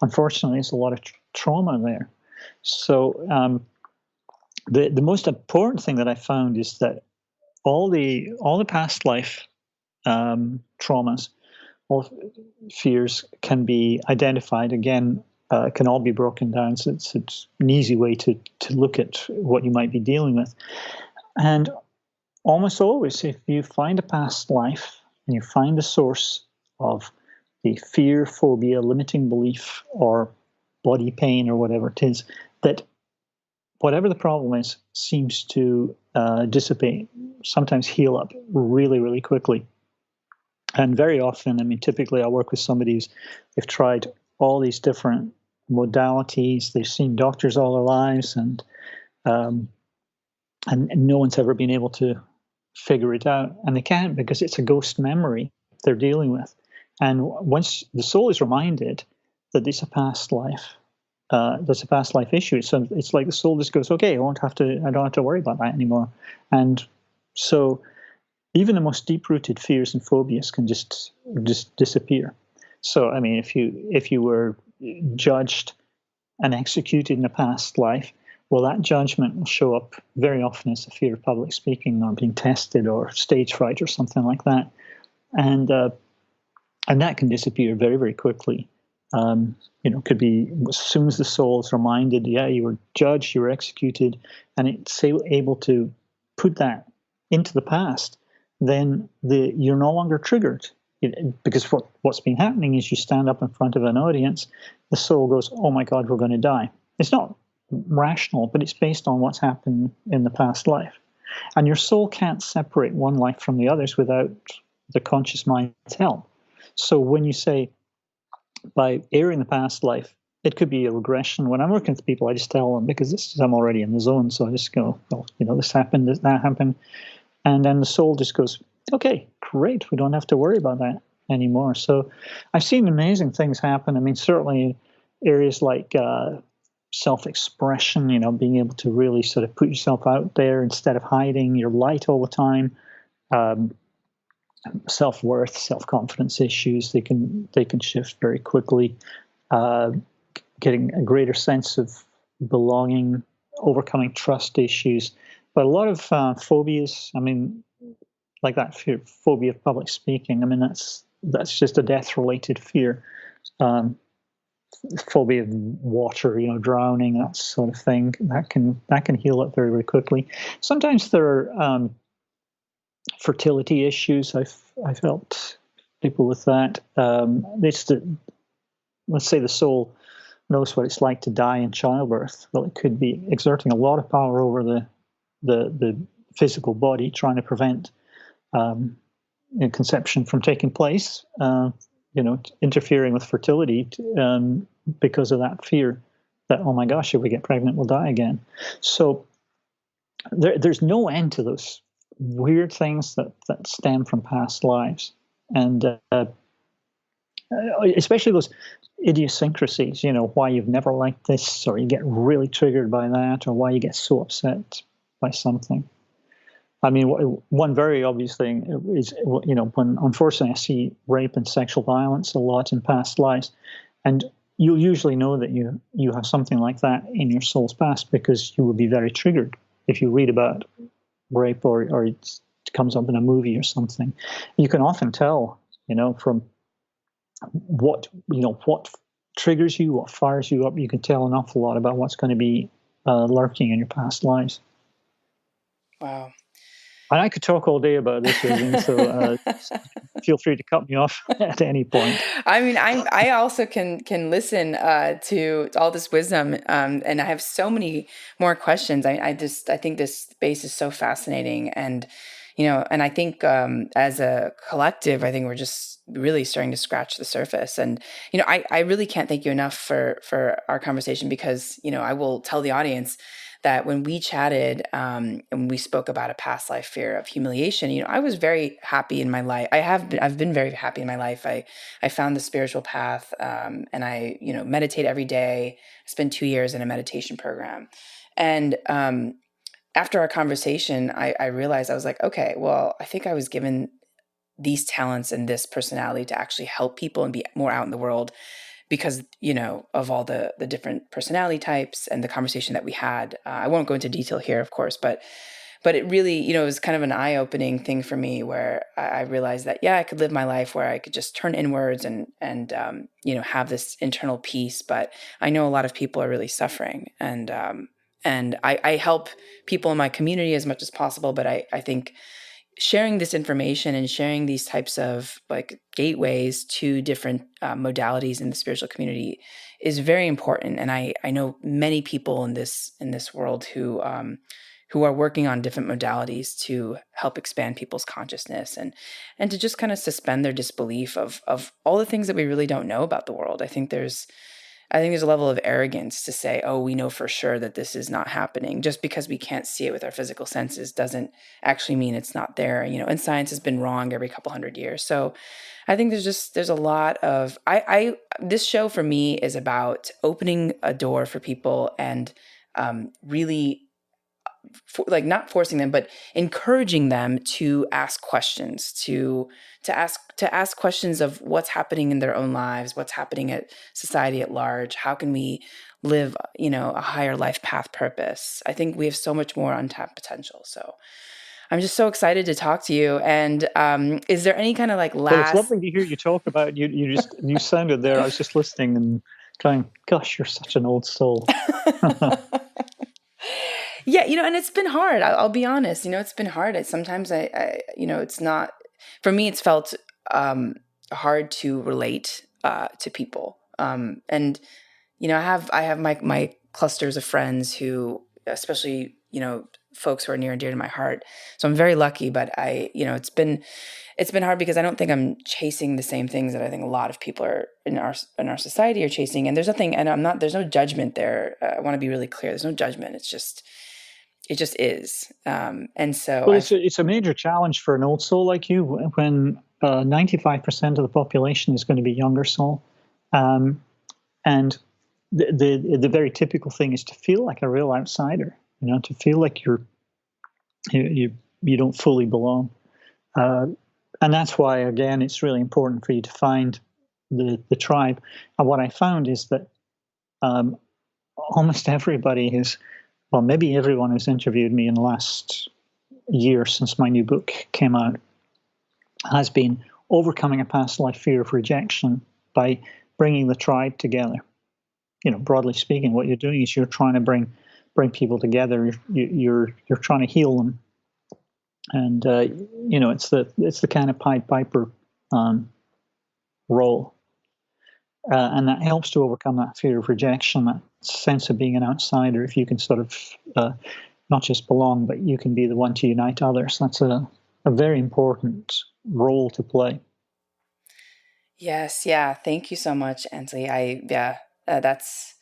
Speaker 2: unfortunately, there's a lot of trauma there. So the most important thing that I found is that all the past life traumas, all fears, can be identified. Again, can all be broken down. So it's an easy way to look at what you might be dealing with. And almost always, if you find a past life and you find the source of the fear, phobia, limiting belief, or body pain, or whatever it is, that whatever the problem is seems to dissipate, sometimes heal up really, really quickly. And very often, I mean, typically I work with somebody they've tried all these different modalities, they've seen doctors all their lives, and no one's ever been able to figure it out. And they can't, because it's a ghost memory they're dealing with. And once the soul is reminded that there's a past life, there's a past life issue, so it's like the soul just goes, okay, I don't have to worry about that anymore. And so even the most deep-rooted fears and phobias can just disappear. So, I mean, if you were judged and executed in a past life, well, that judgment will show up very often as a fear of public speaking or being tested or stage fright or something like that, and that can disappear very, very quickly. Could be as soon as the soul is reminded, yeah, you were judged, you were executed, and it's able to put that into the past, then you're no longer triggered. Because what's been happening is you stand up in front of an audience, the soul goes, oh my God, we're going to die. It's not rational, but it's based on what's happened in the past life. And your soul can't separate one life from the others without the conscious mind's help. So when you say, by airing the past life, it could be a regression. When I'm working with people, I just tell them, because I'm already in the zone, so I just go, well, this happened, that happened. And then the soul just goes, okay, great, we don't have to worry about that anymore. So I've seen amazing things happen. I mean, certainly areas like self-expression, being able to really sort of put yourself out there instead of hiding your light all the time. Self-worth, self-confidence issues, they can shift very quickly. Getting a greater sense of belonging, overcoming trust issues. But a lot of phobias, I mean, like that phobia of public speaking, I mean, that's just a death-related fear. Phobia of water, drowning, that sort of thing, that can heal up very, very quickly. Sometimes there are fertility issues. I've helped people with that. Let's say the soul knows what it's like to die in childbirth. Well, it could be exerting a lot of power over the physical body, trying to prevent conception from taking place. Interfering with fertility because of that fear that, oh my gosh, if we get pregnant, we'll die again. So there's no end to those weird things that stem from past lives, and especially those idiosyncrasies, why you've never liked this, or you get really triggered by that, or why you get so upset by something. I mean, one very obvious thing is, when unfortunately I see rape and sexual violence a lot in past lives, and you'll usually know that you have something like that in your soul's past because you will be very triggered if you read about rape or it comes up in a movie or something. You can often tell, from what triggers you, what fires you up. You can tell an awful lot about what's going to be lurking in your past lives.
Speaker 1: Wow.
Speaker 2: And I could talk all day about this, Ainslie, so feel free to cut me off at any point.
Speaker 1: I mean, I also can listen to all this wisdom, and I have so many more questions. I think this space is so fascinating, and and I think as a collective, I think we're just really starting to scratch the surface. And I really can't thank you enough for our conversation, because I will tell the audience that when we chatted and we spoke about a past life fear of humiliation, I was very happy in my life. I've been very happy in my life. I found the spiritual path, and I meditate every day. I spent 2 years in a meditation program, and after our conversation, I realized, I was like, okay, well, I think I was given these talents and this personality to actually help people and be more out in the world, because of all the different personality types and the conversation that we had. I won't go into detail here, of course, but it really, it was kind of an eye-opening thing for me, where I realized that, I could live my life where I could just turn inwards and have this internal peace. But I know a lot of people are really suffering, and I help people in my community as much as possible. But I think sharing this information and sharing these types of gateways to different modalities in the spiritual community is very important. And I know many people in this world who are working on different modalities to help expand people's consciousness and to just kind of suspend their disbelief of all the things that we really don't know about the world. I think there's a level of arrogance to say, oh, we know for sure that this is not happening. Just because we can't see it with our physical senses doesn't actually mean it's not there. And science has been wrong every couple hundred years. So I think there's a lot of, this show for me is about opening a door for people and really not forcing them, but encouraging them to ask questions, to ask questions of what's happening in their own lives, what's happening at society at large. How can we live, a higher life path purpose? I think we have so much more untapped potential. So I'm just so excited to talk to you. And is there any kind of like
Speaker 2: Well, it's
Speaker 1: last?
Speaker 2: lovely to hear you talk about you sounded there. I was just listening and going, gosh, you're such an old soul.
Speaker 1: Yeah, and it's been hard. I'll be honest. It's been hard. Sometimes it's not, for me, it's felt hard to relate to people. And I have my clusters of friends who, especially folks who are near and dear to my heart. So I'm very lucky, but it's been hard because I don't think I'm chasing the same things that I think a lot of people are in our society are chasing. And there's nothing, and there's no judgment there. I want to be really clear. There's no judgment. It just is. And so
Speaker 2: well, it's a major challenge for an old soul like you when 95% of the population is going to be younger soul. And the very typical thing is to feel like a real outsider, to feel like you don't fully belong. And that's why, again, it's really important for you to find the tribe. And what I found is that almost everybody maybe everyone who's interviewed me in the last year since my new book came out has been overcoming a past life fear of rejection by bringing the tribe together. Broadly speaking, what you're doing is you're trying to bring people together. You're trying to heal them, and it's the kind of Pied Piper role, and that helps to overcome that fear of rejection, that sense of being an outsider. If you can sort of not just belong, but you can be the one to unite others. That's a very important role to play.
Speaker 1: Yes. Yeah. Thank you so much, Anslie. That's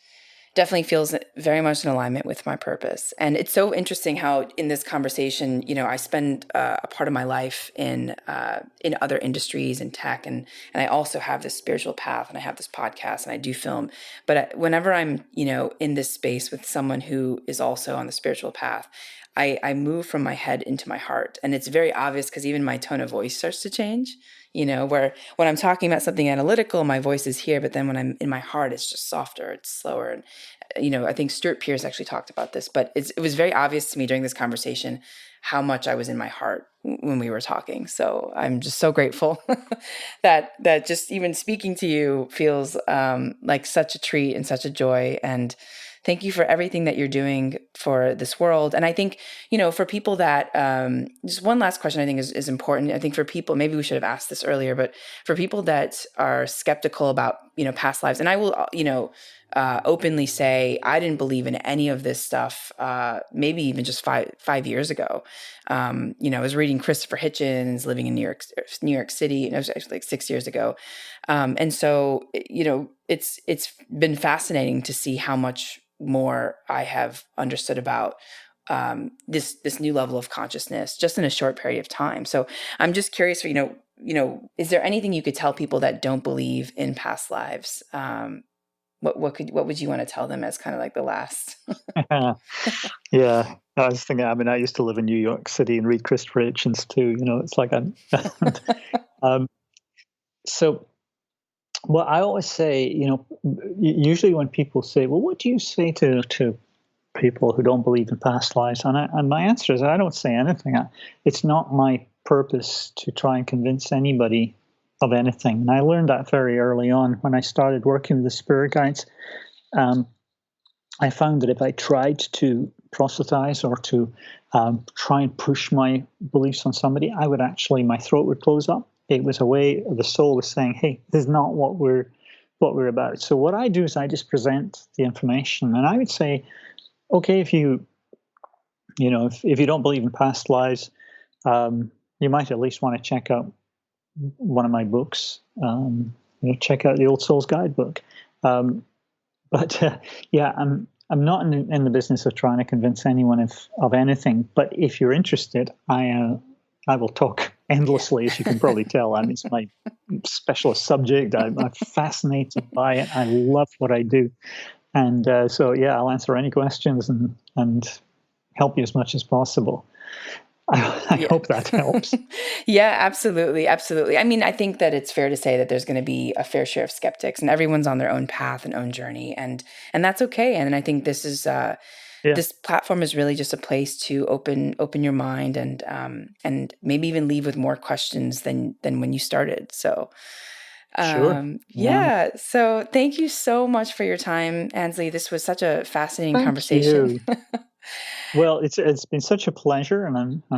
Speaker 1: definitely feels very much in alignment with my purpose. And it's so interesting how in this conversation, I spend a part of my life in other industries and tech. And I also have this spiritual path and I have this podcast and I do film. But whenever I'm, in this space with someone who is also on the spiritual path, I move from my head into my heart. And it's very obvious because even my tone of voice starts to change, where when I'm talking about something analytical, my voice is here, but then when I'm in my heart, it's just softer, it's slower. And, I think Stuart Pearce actually talked about this, but it was very obvious to me during this conversation how much I was in my heart when we were talking. So I'm just so grateful that just even speaking to you feels like such a treat and such a joy. And thank you for everything that you're doing for this world. And I think, for people that, just one last question I think is important. I think for people, maybe we should have asked this earlier, but for people that are skeptical about, past lives, and I will, openly say, I didn't believe in any of this stuff, maybe even just five years ago. I was reading Christopher Hitchens, living in New York City, and it was actually like 6 years ago. And so, it's been fascinating to see how much more I have understood about this new level of consciousness just in a short period of time. So I'm just curious, is there anything you could tell people that don't believe in past lives? What would you want to tell them as kind of like the last?
Speaker 2: Yeah, I was thinking. I mean, I used to live in New York City and read Christopher Hitchens too. It's like so. Well, I always say, usually when people say, "Well, what do you say to people who don't believe in past lives?" And my answer is, I don't say anything. It's not my purpose to try and convince anybody of anything. And I learned that very early on when I started working with the spirit guides. I found that if I tried to proselytize or to try and push my beliefs on somebody, my throat would close up. It was a way the soul was saying, "Hey, this is not what we're about." So what I do is I just present the information, and I would say, okay, if you don't believe in past lives, you might at least want to check out one of my books. Check out the Old Soul's Guidebook. But I'm not in the business of trying to convince anyone of anything. But if you're interested, I will talk endlessly, as you can probably tell. It's my specialist subject. I'm fascinated by it. I love what I do, and I'll answer any questions and help you as much as possible. I hope that helps.
Speaker 1: Yeah, absolutely. Absolutely. I mean, I think that it's fair to say that there's going to be a fair share of skeptics, and everyone's on their own path and own journey. And that's okay. And I think this is, this platform is really just a place to open your mind and maybe even leave with more questions than when you started. So,
Speaker 2: Sure.
Speaker 1: yeah. So thank you so much for your time, Anslie. This was such a fascinating
Speaker 2: Thank
Speaker 1: conversation.
Speaker 2: you. Well, it's been such a pleasure, and I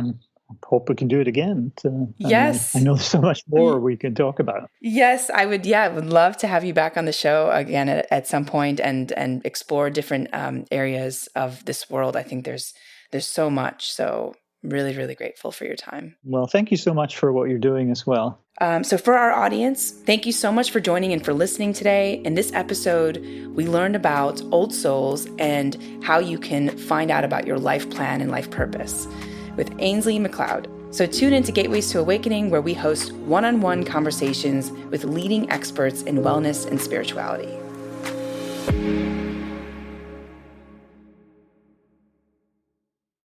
Speaker 2: hope we can do it again. I
Speaker 1: Yes.
Speaker 2: know there's so much more we can talk about.
Speaker 1: Yes, I would. Yeah, I would love to have you back on the show again at some point and explore different areas of this world. I think there's so much. So really, really grateful for your time.
Speaker 2: Well, thank you so much for what you're doing as well.
Speaker 1: So for our audience, thank you so much for joining and for listening today. In this episode, we learned about old souls and how you can find out about your life plan and life purpose with Ainslie MacLeod. So tune into Gateways to Awakening, where we host one-on-one conversations with leading experts in wellness and spirituality.